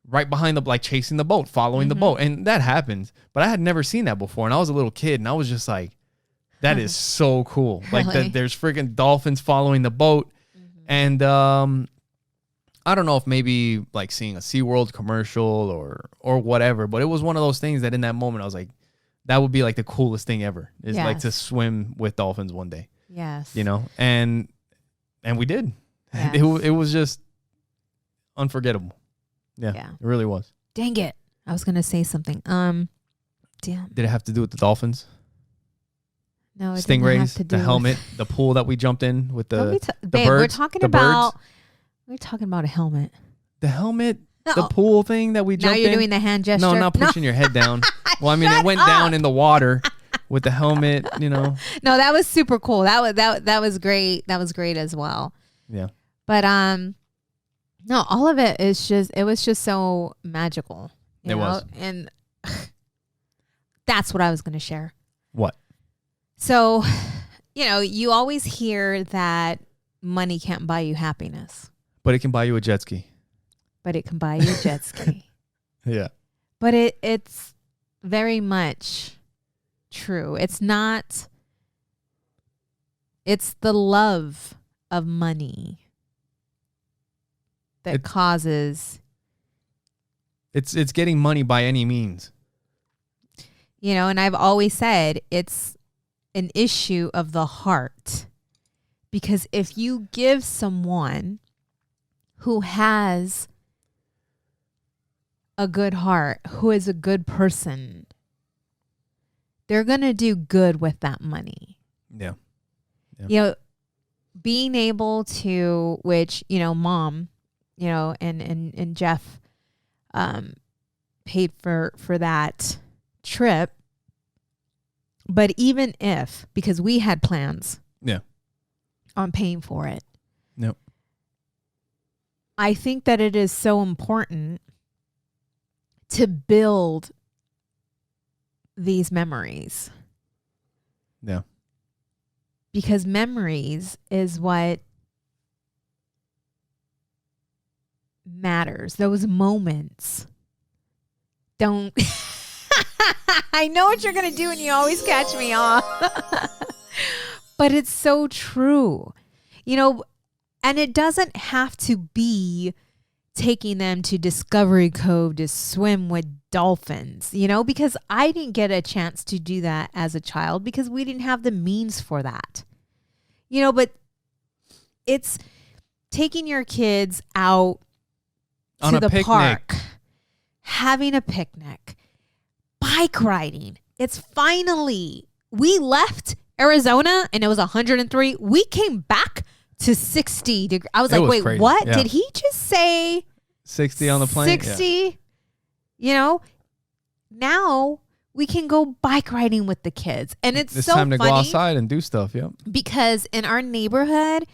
right behind like chasing the boat, following the boat. And that happens. But I had never seen that before. And I was a little kid and I was just like, that is so cool. Like there's freaking dolphins following the boat. And I don't know if maybe like seeing a SeaWorld commercial or whatever, but it was one of those things that in that moment I was like, that would be like the coolest thing ever is like to swim with dolphins one day. Yes. You know, and we did. Yes. It was just unforgettable. Yeah, it really was. Dang it. I was going to say something. Damn. Did it have to do with the dolphins? No, it Stingrays, didn't have to do the helmet, the pool that we jumped in with the babe, birds. We're talking about a helmet. The helmet, the pool thing that we jumped in. Now you're doing the hand gesture. No, not pushing your head down. Well, I mean, it went down in the water with the helmet, you know. No, that was super cool. That was great. That was great as well. Yeah. But no, all of it was just so magical. You know? Was. And that's what I was going to share. What? So, you know, you always hear that money can't buy you happiness. But it can buy you a jet ski. But it can buy you a jet ski. Yeah. But it's very much true. It's not. It's the love of money that causes. It's getting money by any means. You know, and I've always said it's an issue of the heart. Because if you give someone who has a good heart, who is a good person, they're going to do good with that money. Yeah. You know, being able to, which, you know, Mom, you know, and Jeff paid for that trip. But even if, because we had plans on paying for it. Yep. I think that it is so important to build these memories. Yeah. Because memories is what matters. Those moments don't. I know what you're going to do and you always catch me off. But it's so true. You know, and it doesn't have to be taking them to Discovery Cove to swim with dolphins, you know, because I didn't get a chance to do that as a child because we didn't have the means for that. You know, but it's taking your kids out to the park, having a picnic, bike riding. It's finally, we left Arizona and it was 103. We came back to 60 degrees. I was like, wait, crazy. What? Yeah. Did he just say 60 on the plane? 60? Yeah. You know, now we can go bike riding with the kids. And it's so funny. It's time to go outside and do stuff. Yep. Because in our neighborhood,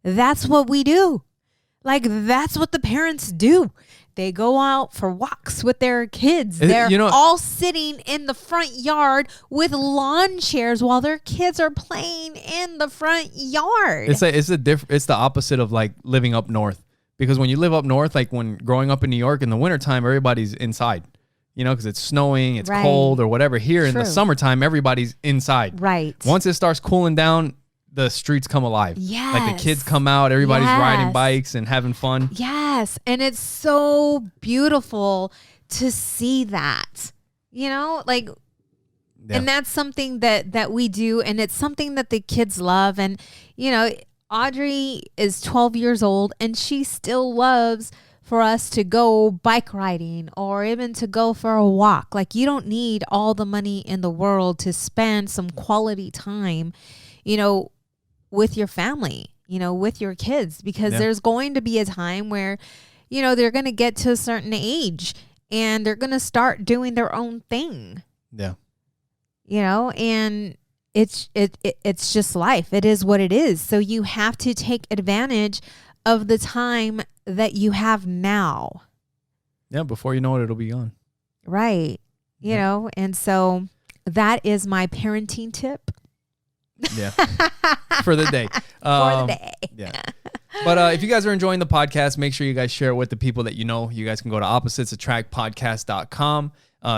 that's what we do. Like, that's what the parents do. They go out for walks with their kids. They're all sitting in the front yard with lawn chairs while their kids are playing in the front yard. It's the opposite of like living up north. Because when you live up north, like when growing up in New York in the wintertime, everybody's inside. You know, because it's snowing, it's cold or whatever. Here in the summertime, everybody's inside. Right. Once it starts cooling down, the streets come alive. Yes. Like the kids come out, everybody's riding bikes and having fun. Yes. And it's so beautiful to see that, like, and that's something that we do. And it's something that the kids love. And, Audrey is 12 years old and she still loves for us to go bike riding or even to go for a walk. Like, you don't need all the money in the world to spend some quality time, with your family, with your kids, because there's going to be a time where, they're going to get to a certain age and they're going to start doing their own thing. Yeah. And it's just life. It is what it is. So you have to take advantage of the time that you have now. Yeah. Before you know it, it'll be gone. Right. And so that is my parenting tip. Yeah. For the day. For the day. Yeah. But if you guys are enjoying the podcast, make sure you guys share it with the people that you know. You guys can go to oppositesattractpodcast.com.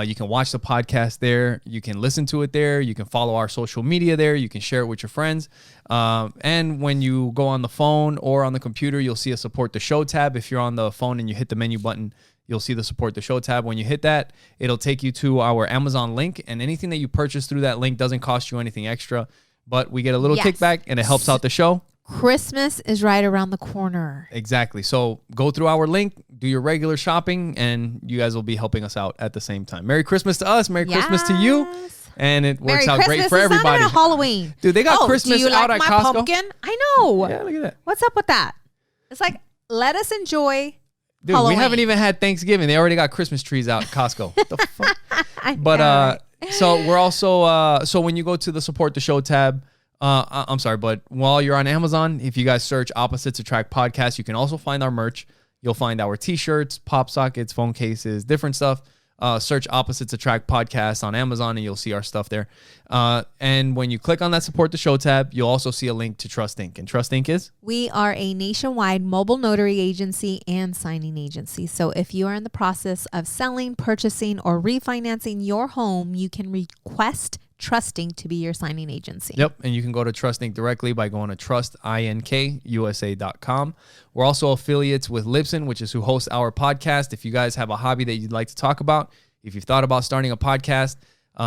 You can watch the podcast there. You can listen to it there. You can follow our social media there. You can share it with your friends. And when you go on the phone or on the computer, you'll see a support the show tab. If you're on the phone and you hit the menu button, you'll see the support the show tab. When you hit that, it'll take you to our Amazon link. And anything that you purchase through that link doesn't cost you anything extra. But we get a little kickback and it helps out the show. Christmas is right around the corner. Exactly. So go through our link, do your regular shopping, and you guys will be helping us out at the same time. Merry Christmas to us. Merry Christmas to you. And it works out great for everybody. It's not even Halloween. Dude, they got Christmas do you out like at my Costco. Pumpkin? I know. Yeah, look at that. What's up with that? It's like, let us enjoy Dude, Halloween. We haven't even had Thanksgiving. They already got Christmas trees out at Costco. What the fuck? So we're also, so when you go to the support the show tab, I'm sorry, but while you're on Amazon, if you guys search Opposites Attract Podcast, you can also find our merch. You'll find our t-shirts, pop sockets, phone cases, different stuff. Search Opposites Attract Podcast on Amazon and you'll see our stuff there. And when you click on that support the show tab, you'll also see a link to Trust Inc. And Trust Inc. is? We are a nationwide mobile notary agency and signing agency. So if you are in the process of selling, purchasing, or refinancing your home, you can request Trust Inc. to be your signing agency. Yep. And you can go to Trust Inc. directly by going to trustinkusa.com. We're also affiliates with Libsyn, which is who hosts our podcast. If you guys have a hobby that you'd like to talk about, if you've thought about starting a podcast,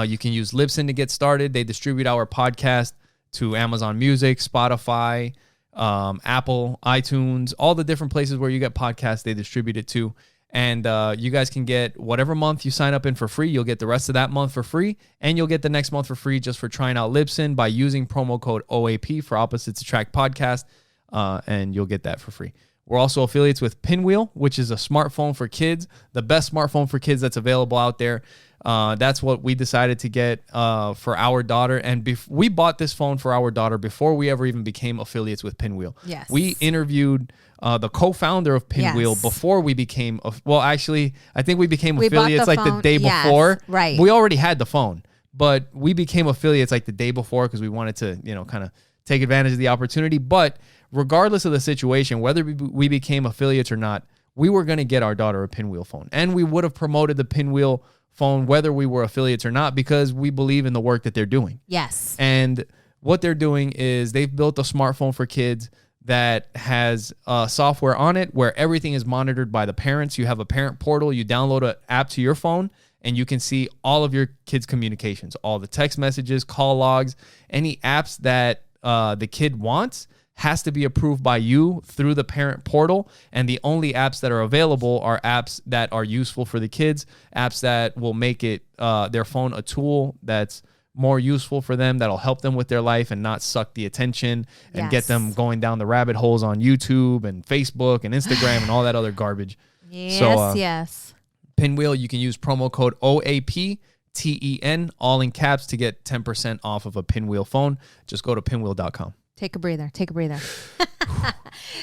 you can use Libsyn to get started. They distribute our podcast to Amazon Music, Spotify, Apple, iTunes, all the different places where you get podcasts, they distribute it to. And you guys can get whatever month you sign up in for free. You'll get the rest of that month for free. And you'll get the next month for free just for trying out Libsyn by using promo code OAP for Opposites Attract Podcast. And you'll get that for free. We're also affiliates with Pinwheel, which is a smartphone for kids. The best smartphone for kids that's available out there. That's what we decided to get for our daughter. And we bought this phone for our daughter before we ever even became affiliates with Pinwheel. Yes. We interviewed the co-founder of Pinwheel before we became, actually, I think we became affiliates like the day before. Right. We already had the phone, but we became affiliates like the day before because we wanted to, kind of take advantage of the opportunity. But regardless of the situation, whether we became affiliates or not, we were going to get our daughter a Pinwheel phone. And we would have promoted the Pinwheel phone whether we were affiliates or not because we believe in the work that they're doing. Yes. And what they're doing is they've built a smartphone for kids that has software on it where everything is monitored by the parents. You have a parent portal. You download an app to your phone, and you can see all of your kids' communications, all the text messages, call logs, any apps that the kid wants has to be approved by you through the parent portal. And the only apps that are available are apps that are useful for the kids, apps that will make it their phone a tool that's more useful for them, that'll help them with their life and not suck the attention and get them going down the rabbit holes on YouTube and Facebook and Instagram and all that other garbage. Yes. Pinwheel, you can use promo code OAPTEN, all in caps, to get 10% off of a Pinwheel phone. Just go to pinwheel.com. Take a breather.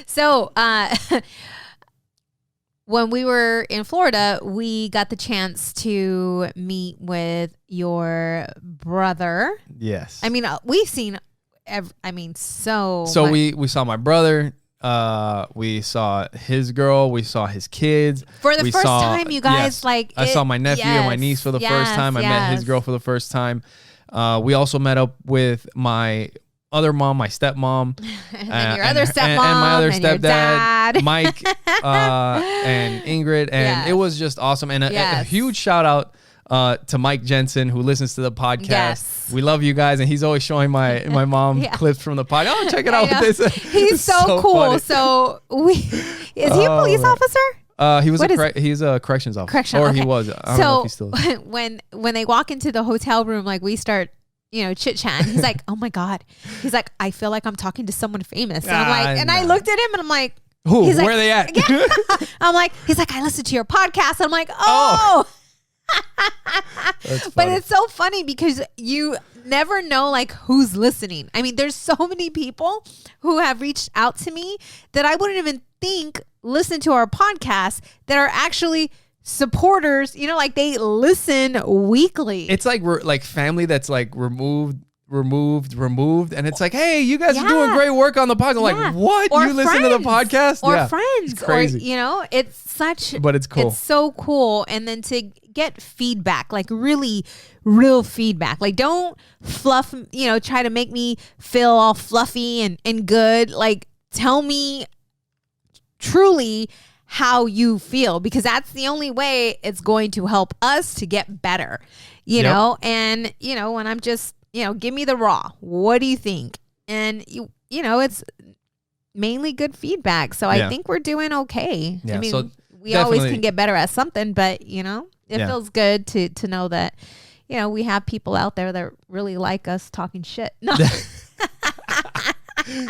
So, when we were in Florida, we got the chance to meet with your brother. Yes. I mean, we've seen, so we saw my brother. We saw his girl. We saw his kids. For the first time, you guys, I saw my nephew and my niece for the first time. I met his girl for the first time. We also met up with my other mom, my stepmom, and then your other stepmom, and my other and your stepdad, dad. Mike, and Ingrid, and it was just awesome. And a huge shout out to Mike Jensen, who listens to the podcast. Yes. We love you guys, and he's always showing my mom clips from the podcast. Oh, check it out with this. He's so cool. Funny. So is he a police officer? He was he's a corrections officer. Or he was. I don't know if he's still is. when they walk into the hotel room, like we start, chit chatting. He's like, oh my God. He's like, I feel like I'm talking to someone famous. And I'm like, and I looked at him and I'm like, who? He's where like, are they at? Yeah. I'm like, he's like, I listened to your podcast. I'm like, oh. But it's so funny because you never know like who's listening. I mean, there's so many people who have reached out to me that I wouldn't even think listen to our podcast that are actually supporters, like they listen weekly. It's like we're like family that's like removed, and it's like, hey, you guys are doing great work on the podcast. Like, what? Or you listen to the podcast? Or friends. It's crazy. Or, it's such, but it's cool. It's so cool. And then to get feedback, like really real feedback. Like don't fluff, try to make me feel all fluffy and good. Like tell me truly how you feel, because that's the only way it's going to help us to get better, know? And, when I'm just, give me the raw, what do you think? And it's mainly good feedback. So I think we're doing okay. Yeah, I mean, so we always can get better at something, but it feels good to know that, we have people out there that really like us talking shit. No,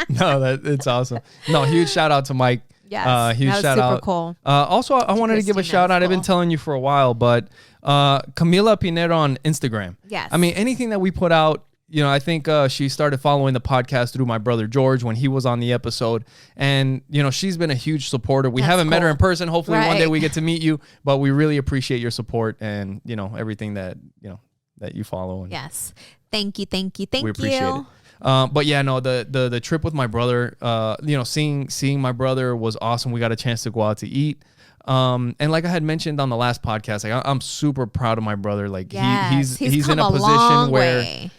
no, it's awesome. No, huge shout out to Mike. Yes, huge shout super out. Cool. Also, I wanted to give a shout out. I've been telling you for a while, but Camila Pinero on Instagram. Yes. I mean, anything that we put out, I think she started following the podcast through my brother George when he was on the episode. And, she's been a huge supporter. We haven't met her in person. Hopefully one day we get to meet you, but we really appreciate your support and, everything that, that you follow. And yes. Thank you. We appreciate it. But yeah, no, the trip with my brother, seeing my brother was awesome. We got a chance to go out to eat. And like I had mentioned on the last podcast, like I'm super proud of my brother. Like he's in a position where,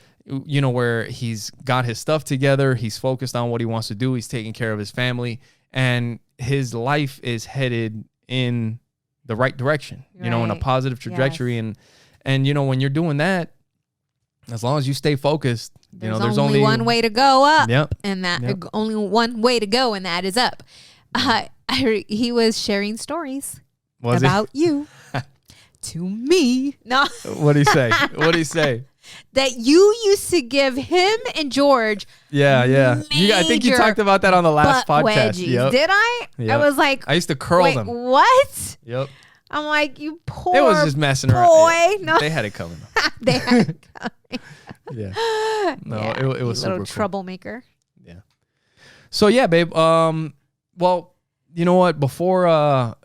where he's got his stuff together. He's focused on what he wants to do. He's taking care of his family, and his life is headed in the right direction, in a positive trajectory. Yes. And, when you're doing that, as long as you stay focused, there's only one way to go up. Yep. And only one way to go, and that is up. He was sharing stories about you to me. No. What'd he say? What'd he say? That you used to give him and George. Yeah. I think you talked about that on the last podcast. Yep. Did I? Yep. I was like, I used to curl them. What? Yep. I'm like, you poor It was just messing boy. around. No. They had it coming. They had it coming. Yeah. No, it was super little troublemaker. Cool. Yeah. So yeah, babe. Well, you know what? Before I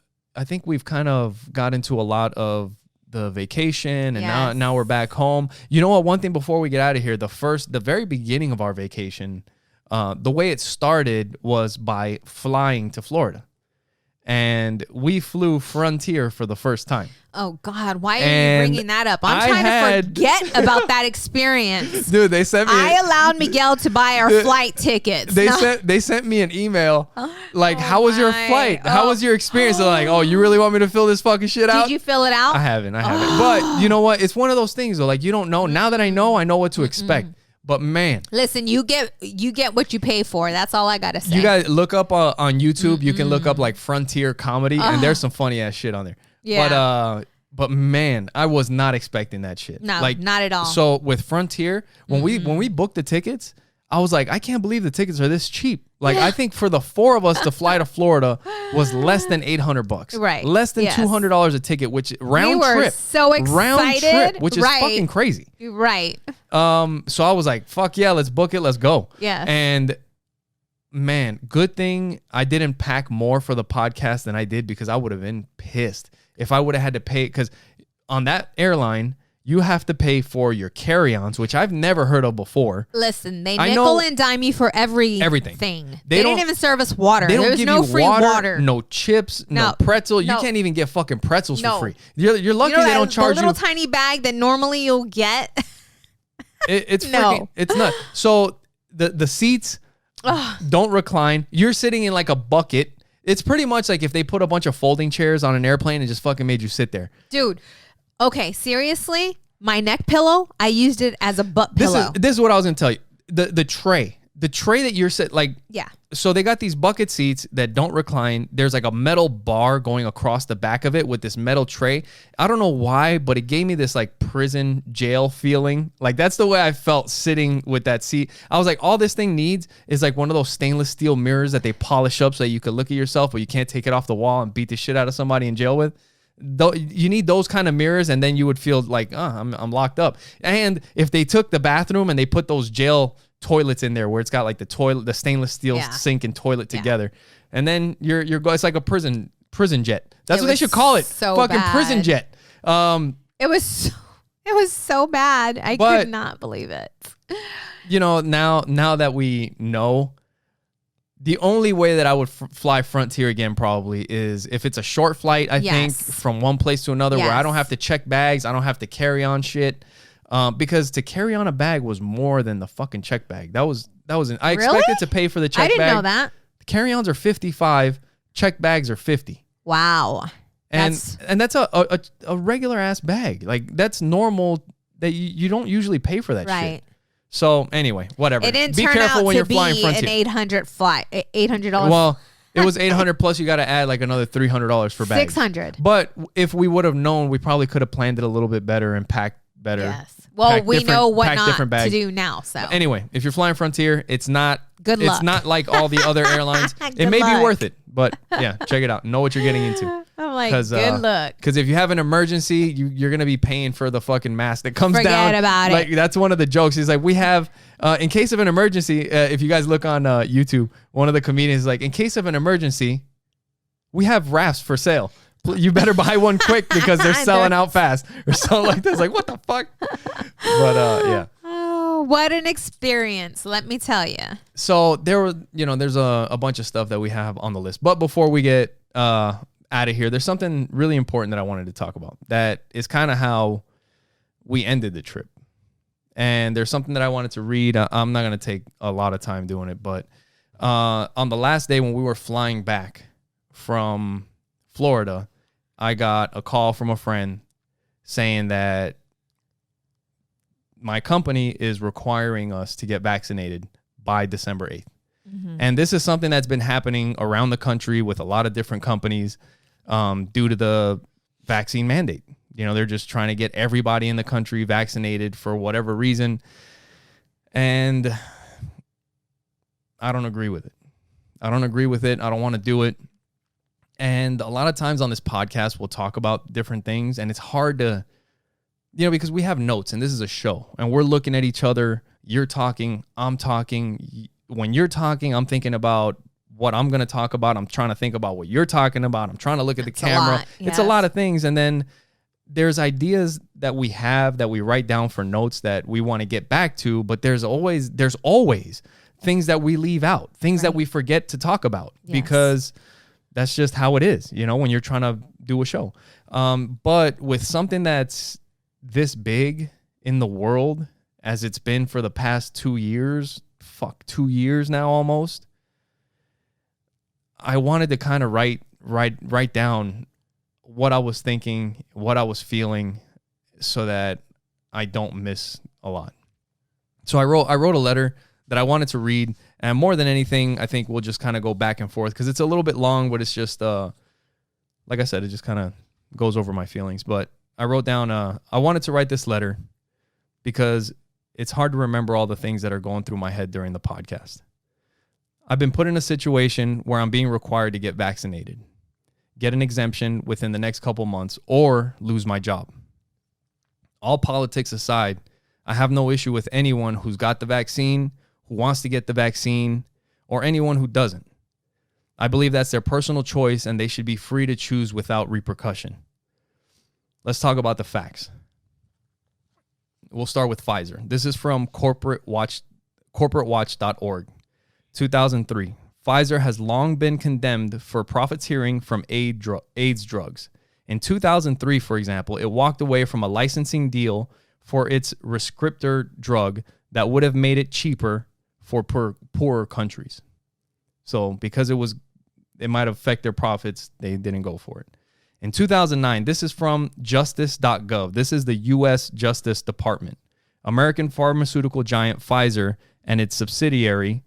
think we've kind of got into a lot of the vacation, and now we're back home. You know what? One thing before we get out of here, the very beginning of our vacation, the way it started was by flying to Florida. And we flew Frontier for the first time. Oh, God. Why are you bringing that up? I'm trying to forget about that experience. Dude, they sent me... I allowed Miguel to buy our flight tickets. They sent me an email like, how was your flight? How was your experience? They're like, oh, you really want me to fill this fucking shit out? Did you fill it out? I haven't. But you know what? It's one of those things, though. Like, you don't know. Now that I know what to expect. But man, listen, you get what you pay for. That's all I gotta say. You guys look up on YouTube. You can look up like Frontier comedy, and there's some funny ass shit on there. Yeah. But man, I was not expecting that shit. No, like, not at all. So with Frontier, when we booked the tickets, I was like, I can't believe the tickets are this cheap. Like, I think for the four of us to fly to Florida was less than $800. Right. Less than $200 a ticket, which round trip. We were so excited. Round trip, which is fucking crazy. Right. So I was like, fuck yeah, let's book it. Let's go. Yeah. And man, good thing I didn't pack more for the podcast than I did, because I would have been pissed if I would have had to pay, because on that airline, you have to pay for your carry-ons, which I've never heard of before. Listen, they nickel and dime you for everything. They didn't even serve us water. There's no free water. No chips, no pretzel. You can't even get fucking pretzels for free. You're lucky they don't charge you. The little tiny bag that normally you'll get. It's freaking, it's nuts. So the seats don't recline. You're sitting in like a bucket. It's pretty much like if they put a bunch of folding chairs on an airplane and just fucking made you sit there. Dude, okay, seriously? My neck pillow, I used it as a butt pillow. This is what I was going to tell you. The tray that you're sitting, like, yeah. So they got these bucket seats that don't recline. There's like a metal bar going across the back of it with this metal tray. I don't know why, but it gave me this like prison jail feeling. Like that's the way I felt sitting with that seat. I was like, all this thing needs is like one of those stainless steel mirrors that they polish up so that you could look at yourself, but you can't take it off the wall and beat the shit out of somebody in jail with. You need those kind of mirrors, and then you would feel like, I'm locked up. And if they took the bathroom and they put those jail toilets in there where it's got like the stainless steel sink and toilet together, and then you're it's like a prison jet. That's what they should call it. So fucking bad. Prison jet. It was so bad. I could not believe it. You know, now that we know, the only way that I would fly Frontier again probably is if it's a short flight, I think, from one place to another where I don't have to check bags. I don't have to carry on shit. Because to carry on a bag was more than the fucking check bag. I expected to pay for the check bag. I didn't know that. Carry-ons are $55. Check bags are $50. Wow. And that's a regular ass bag. Like that's normal that you don't usually pay for that shit. So anyway, whatever. It didn't be turn careful out when to you're flying be Frontier. an $800. Well, it was $800 plus you got to add like another $300 for bags. $600. But if we would have known, we probably could have planned it a little bit better and packed better. Yes. Well, we know what not to do now. So anyway, if you're flying Frontier, it's not good luck. It's not like all the other airlines. It may be worth it, but yeah, check it out. Know what you're getting into. I'm like, good luck. Because if you have an emergency, you're gonna be paying for the fucking mask that comes down. Forget about it. Like that's one of the jokes. Is like we have in case of an emergency. If you guys look on YouTube, one of the comedians is like, in case of an emergency, we have rafts for sale. You better buy one quick because they're selling out fast or something like this. Like what the fuck? But yeah. Oh, what an experience! Let me tell you. So there's a bunch of stuff that we have on the list. But before we get out of here, there's something really important that I wanted to talk about. That is kind of how we ended the trip. And there's something that I wanted to read. I'm not going to take a lot of time doing it, but on the last day when we were flying back from Florida, I got a call from a friend saying that my company is requiring us to get vaccinated by December 8th. Mm-hmm. And this is something that's been happening around the country with a lot of different companies due to the vaccine mandate. You know, they're just trying to get everybody in the country vaccinated for whatever reason. And I don't agree with it. I don't want to do it. And a lot of times on this podcast, we'll talk about different things, and it's hard to, because we have notes, and this is a show, and we're looking at each other. You're talking, I'm talking. When you're talking, I'm thinking about what I'm going to talk about. I'm trying to think about what you're talking about. I'm trying to look at the camera. It's a lot of things. And then there's ideas that we have that we write down for notes that we want to get back to, but there's always things that we leave out, things that we forget to talk about because that's just how it is, when you're trying to do a show. But with something that's this big in the world as it's been for the past 2 years, 2 years now almost, I wanted to kind of write down what I was thinking, what I was feeling, so that I don't miss a lot. So I wrote a letter that I wanted to read, and more than anything, I think we'll just kind of go back and forth because it's a little bit long, but it's just, like I said, it just kind of goes over my feelings. But I wrote down, I wanted to write this letter because it's hard to remember all the things that are going through my head during the podcast. I've been put in a situation where I'm being required to get vaccinated, get an exemption within the next couple months, or lose my job. All politics aside, I have no issue with anyone who's got the vaccine, who wants to get the vaccine, or anyone who doesn't. I believe that's their personal choice and they should be free to choose without repercussion. Let's talk about the facts. We'll start with Pfizer. This is from corporatewatch.org. 2003. Pfizer has long been condemned for profiteering from AIDS drugs. In 2003, for example, it walked away from a licensing deal for its Rescriptor drug that would have made it cheaper for poorer countries. So because it might affect their profits, they didn't go for it. In 2009, this is from justice.gov. This is the U.S. Justice Department. American pharmaceutical giant Pfizer and its subsidiary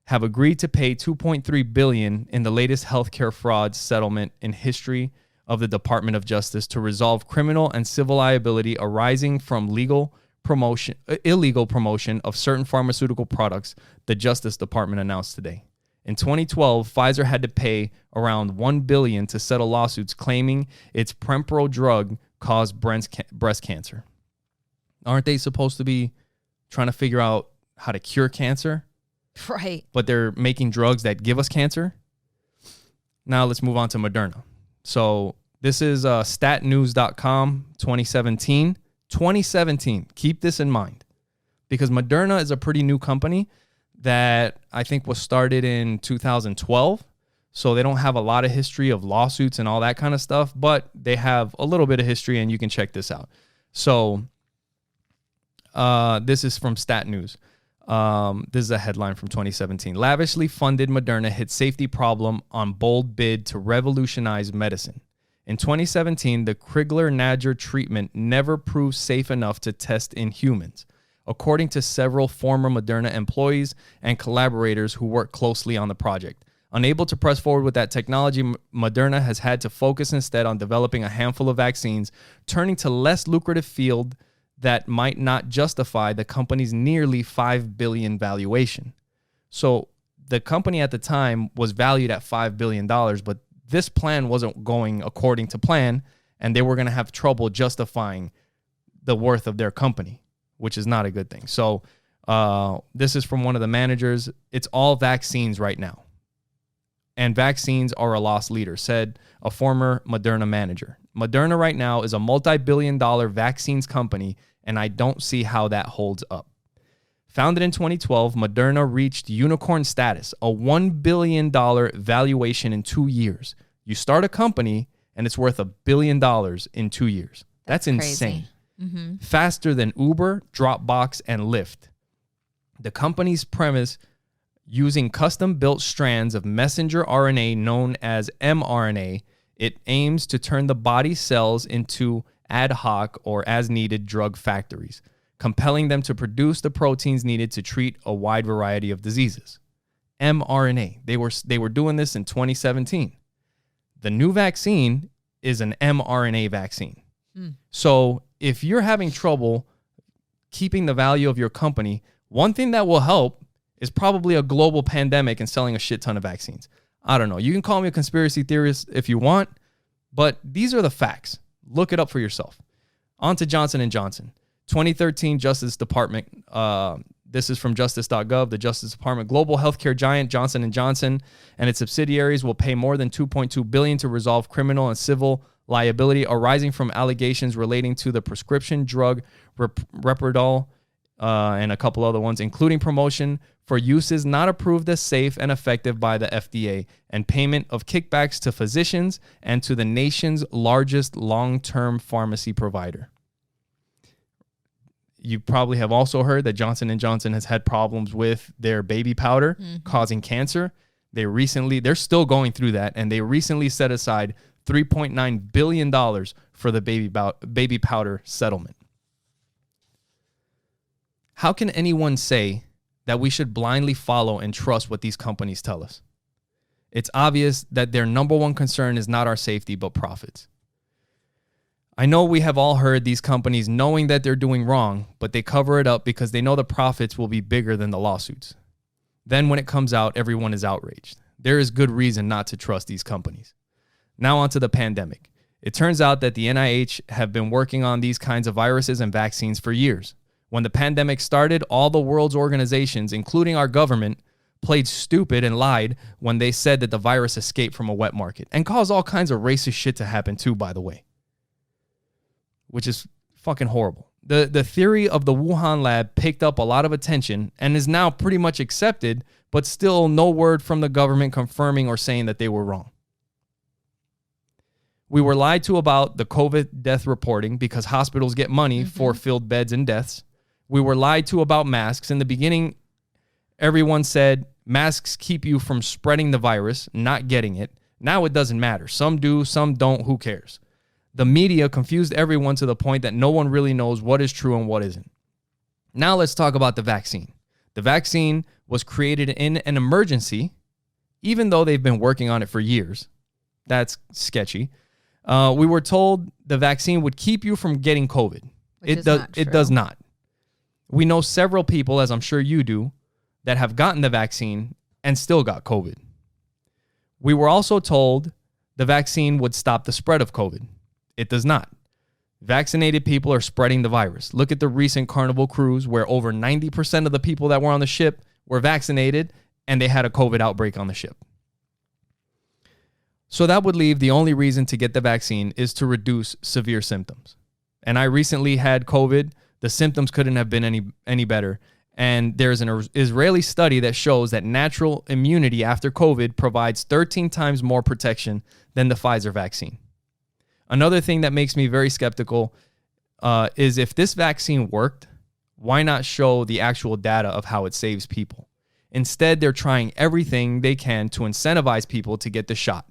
have agreed to pay $2.3 billion in the latest healthcare fraud settlement in history of the Department of Justice to resolve criminal and civil liability arising from illegal promotion of certain pharmaceutical products, the Justice Department announced today. In 2012, Pfizer had to pay around $1 billion to settle lawsuits claiming its Prempro drug caused breast cancer. Aren't they supposed to be trying to figure out how to cure cancer? Right. But they're making drugs that give us cancer? Now let's move on to Moderna. So this is statnews.com 2017. 2017. Keep this in mind because Moderna is a pretty new company that I think was started in 2012. So they don't have a lot of history of lawsuits and all that kind of stuff, but they have a little bit of history and you can check this out. So this is from Stat News. This is a headline from 2017. Lavishly funded Moderna hit safety problem on bold bid to revolutionize medicine. In 2017, the Crigler-Nadger treatment never proved safe enough to test in humans, according to several former Moderna employees and collaborators who worked closely on the project. Unable to press forward with that technology, Moderna has had to focus instead on developing a handful of vaccines, turning to less lucrative field that might not justify the company's nearly $5 billion valuation. So the company at the time was valued at $5 billion, but this plan wasn't going according to plan, and they were going to have trouble justifying the worth of their company, which is not a good thing. So this is from one of the managers. It's all vaccines right now. And vaccines are a lost leader, said a former Moderna manager. Moderna right now is a multi-billion-dollar vaccines company, and I don't see how that holds up. Founded in 2012, Moderna reached unicorn status, a $1 billion valuation in 2 years. You start a company, and it's worth $1 billion in 2 years. That's insane. Mm-hmm. Faster than Uber, Dropbox, and Lyft. The company's premise, using custom-built strands of messenger RNA known as mRNA, it aims to turn the body cells into ad hoc or as-needed drug factories, compelling them to produce the proteins needed to treat a wide variety of diseases. mRNA. They were doing this in 2017. The new vaccine is an mRNA vaccine. So if you're having trouble keeping the value of your company, one thing that will help is probably a global pandemic and selling a shit ton of vaccines. I don't know. You can call me a conspiracy theorist if you want, but these are the facts. Look it up for yourself. On to Johnson & Johnson. 2013 Justice Department. This is from justice.gov. The Justice Department. Global healthcare giant Johnson & Johnson and its subsidiaries will pay more than $2.2 billion to resolve criminal and civil liability arising from allegations relating to the prescription drug Risperdal and a couple other ones, including promotion for uses not approved as safe and effective by the FDA and payment of kickbacks to physicians and to the nation's largest long-term pharmacy provider. You probably have also heard that Johnson & Johnson has had problems with their baby powder causing cancer. They're still going through that, and they recently set aside $3.9 billion for the baby powder settlement. How can anyone say that we should blindly follow and trust what these companies tell us? It's obvious that their number one concern is not our safety, but profits. I know we have all heard these companies knowing that they're doing wrong, but they cover it up because they know the profits will be bigger than the lawsuits. Then when it comes out, everyone is outraged. There is good reason not to trust these companies. Now on to the pandemic. It turns out that the NIH have been working on these kinds of viruses and vaccines for years. When the pandemic started, all the world's organizations, including our government, played stupid and lied when they said that the virus escaped from a wet market and caused all kinds of racist shit to happen too, by the way, which is fucking horrible. The theory of the Wuhan lab picked up a lot of attention and is now pretty much accepted, but still no word from the government confirming or saying that they were wrong. We were lied to about the COVID death reporting because hospitals get money for filled beds and deaths. We were lied to about masks. In the beginning, Everyone said masks keep you from spreading the virus, not getting it. Now it doesn't matter. Some do, some don't. Who cares? The media confused everyone to the point that no one really knows what is true and what isn't. Now let's talk about the vaccine. The vaccine was created in an emergency, even though they've been working on it for years. That's sketchy. We were told the vaccine would keep you from getting COVID. It does not. We know several people, as I'm sure you do, that have gotten the vaccine and still got COVID. We were also told the vaccine would stop the spread of COVID. It does not. Vaccinated people are spreading the virus. Look at the recent Carnival cruise where over 90% of the people that were on the ship were vaccinated and they had a COVID outbreak on the ship. So that would leave the only reason to get the vaccine is to reduce severe symptoms. And I recently had COVID. The symptoms couldn't have been any better. And there's an Israeli study that shows that natural immunity after COVID provides 13 times more protection than the Pfizer vaccine. Another thing that makes me very skeptical is if this vaccine worked, why not show the actual data of how it saves people? Instead, they're trying everything they can to incentivize people to get the shot.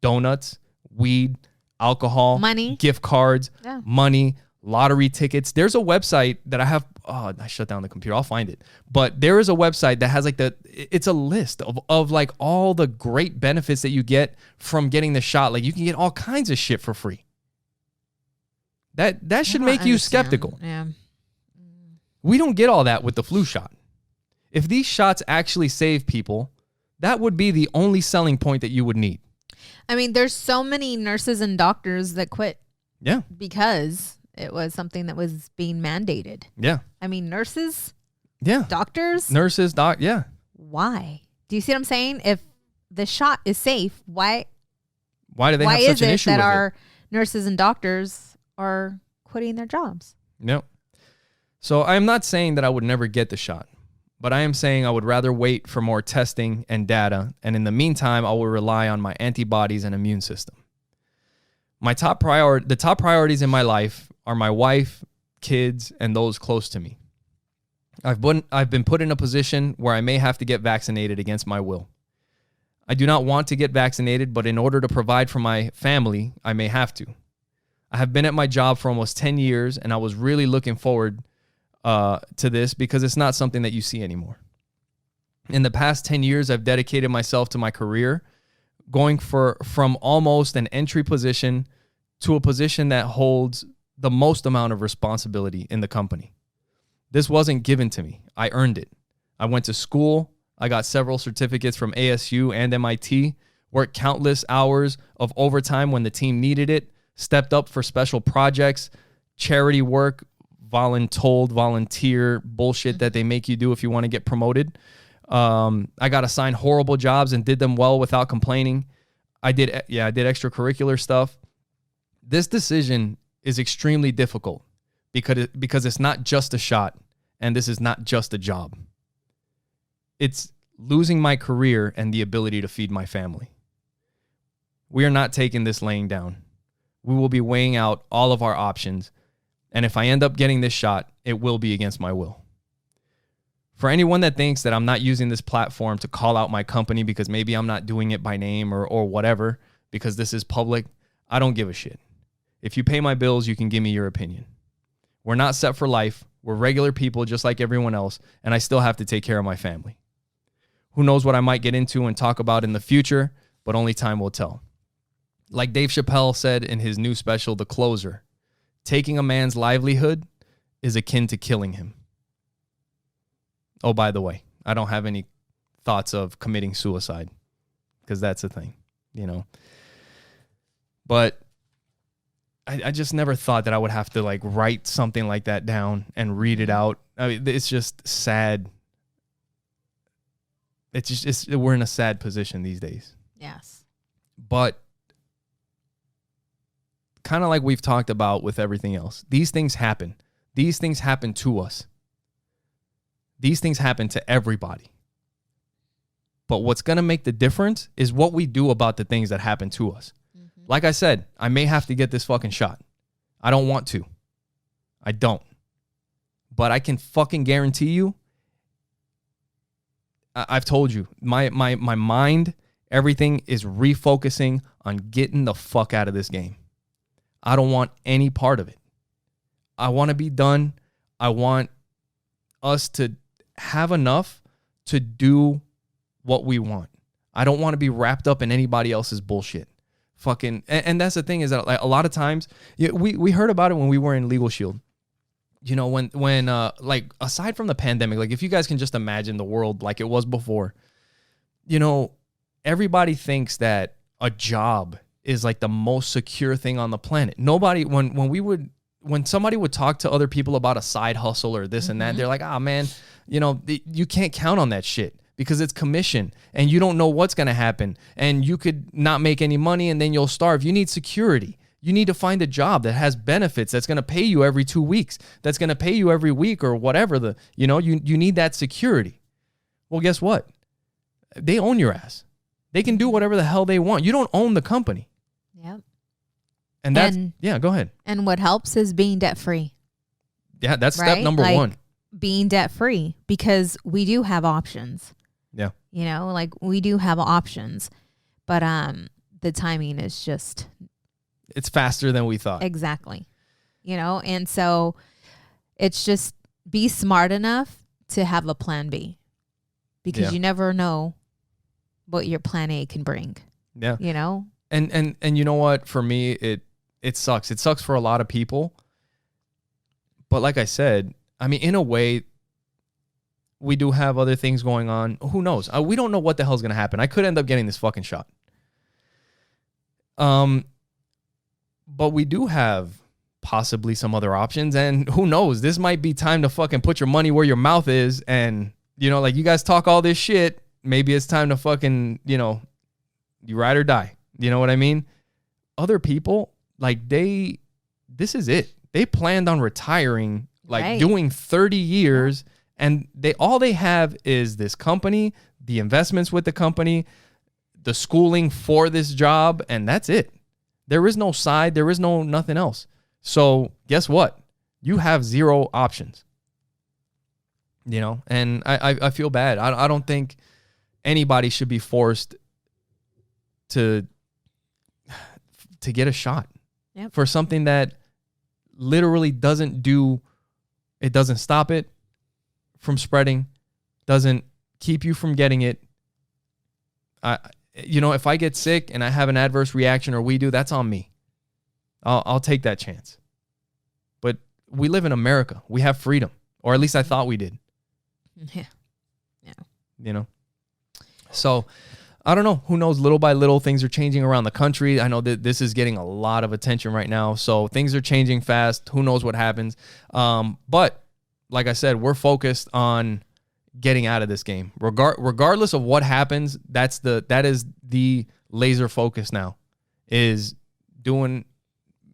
Donuts, weed, alcohol, money, gift cards, money, lottery tickets. There's a website that I have. Oh, I shut down the computer. I'll find it. But there is a website that has like it's a list of like all the great benefits that you get from getting the shot. Like you can get all kinds of shit for free. That should make you skeptical. Yeah. We don't get all that with the flu shot. If these shots actually save people, that would be the only selling point that you would need. I mean, there's so many nurses and doctors that quit. Yeah. Because it was something that was being mandated. Yeah. I mean, nurses. Yeah. Doctors. Nurses, yeah. Why? Do you see what I'm saying? If the shot is safe, why do they have such an issue with it? Why is it that our nurses and doctors are quitting their jobs? Yep. So I'm not saying that I would never get the shot, but I am saying I would rather wait for more testing and data. And in the meantime, I will rely on my antibodies and immune system. The top priorities in my life are my wife, kids, and those close to me. I've been put in a position where I may have to get vaccinated against my will. I do not want to get vaccinated, but in order to provide for my family, I may have to. I have been at my job for almost 10 years, and I was really looking forward to this because it's not something that you see anymore. In the past 10 years, I've dedicated myself to my career, going from almost an entry position to a position that holds the most amount of responsibility in the company. This wasn't given to me. I earned it. I went to school. I got several certificates from ASU and MIT, worked countless hours of overtime when the team needed it, stepped up for special projects, charity work, volunteer bullshit that they make you do if you want to get promoted. I got assigned horrible jobs and did them well without complaining. I did extracurricular stuff. This decision is extremely difficult because it's not just a shot and this is not just a job. It's losing my career and the ability to feed my family. We are not taking this laying down. We will be weighing out all of our options. And if I end up getting this shot, it will be against my will. For anyone that thinks that I'm not using this platform to call out my company because maybe I'm not doing it by name or whatever, because this is public, I don't give a shit. If you pay my bills, you can give me your opinion. We're not set for life. We're regular people just like everyone else, and I still have to take care of my family. Who knows what I might get into and talk about in the future, but only time will tell. Like Dave Chappelle said in his new special, The Closer, taking a man's livelihood is akin to killing him. Oh, by the way, I don't have any thoughts of committing suicide because that's a thing, you know. But I just never thought that I would have to like write something like that down and read it out. I mean, it's just sad. We're in a sad position these days. Yes. But kind of like we've talked about with everything else, these things happen. These things happen to us. These things happen to everybody. But what's going to make the difference is what we do about the things that happen to us. Mm-hmm. Like I said, I may have to get this fucking shot. I don't want to. I don't. But I can fucking guarantee you, I've told you, my mind, everything is refocusing on getting the fuck out of this game. I don't want any part of it. I want to be done. I want us to have enough to do what we want. I don't want to be wrapped up in anybody else's bullshit. Fucking, and that's the thing is that like a lot of times, we heard about it when we were in Legal Shield. You know, when like aside from the pandemic, like if you guys can just imagine the world like it was before, you know, everybody thinks that a job is like the most secure thing on the planet. Nobody, when somebody would talk to other people about a side hustle or this and that, they're like, oh man, you know, you can't count on that shit because it's commission and you don't know what's going to happen and you could not make any money and then you'll starve. You need security. You need to find a job that has benefits, that's going to pay you every 2 weeks, that's going to pay you every week or whatever. You need that security. Well, guess what? They own your ass. They can do whatever the hell they want. You don't own the company. Yep. And that's, yeah, go ahead. And what helps is being debt free. Yeah, that's step number one. Being debt free, because we do have options. Yeah. You know, like we do have options, but the timing is just... It's faster than we thought. Exactly. You know, and so it's just be smart enough to have a plan B, because you never know what your plan A can bring. Yeah. You know? And you know what? For me, it sucks. It sucks for a lot of people. But like I said, I mean, in a way, we do have other things going on. Who knows? We don't know what the hell's going to happen. I could end up getting this fucking shot. But we do have possibly some other options. And who knows? This might be time to fucking put your money where your mouth is. And, you know, like you guys talk all this shit. Maybe it's time to fucking, you know, you ride or die. You know what I mean? Other people, like this is it. They planned on retiring, like doing 30 years. And all they have is this company, the investments with the company, the schooling for this job. And that's it. There is no side. There is no nothing else. So guess what? You have zero options. You know, and I feel bad. I don't think anybody should be forced to get a shot for something that literally doesn't stop it from spreading, doesn't keep you from getting it. You know, if I get sick and I have an adverse reaction or we do, that's on me. I'll take that chance. But we live in America. We have freedom, or at least I thought we did. Yeah. You know? So, I don't know. Who knows? Little by little, things are changing around the country. I know that this is getting a lot of attention right now. So, things are changing fast. Who knows what happens? But, like I said, we're focused on getting out of this game. Regardless of what happens, that is the laser focus now, is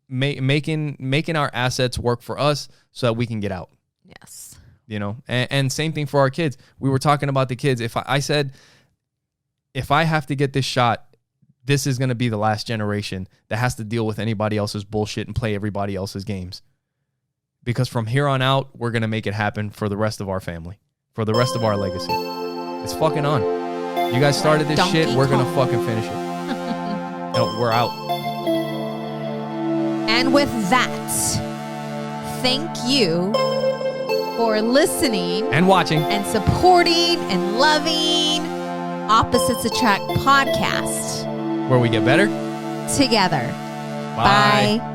making our assets work for us so that we can get out. Yes. You know, and same thing for our kids. We were talking about the kids. If I said, if I have to get this shot, this is going to be the last generation that has to deal with anybody else's bullshit and play everybody else's games. Because from here on out, we're going to make it happen for the rest of our family, for the rest of our legacy. It's fucking on. You guys started this shit. We're going to fucking finish it. No, we're out. And with that, thank you for listening and watching and supporting and loving Opposites Attract podcast, where we get better together. Bye. Bye.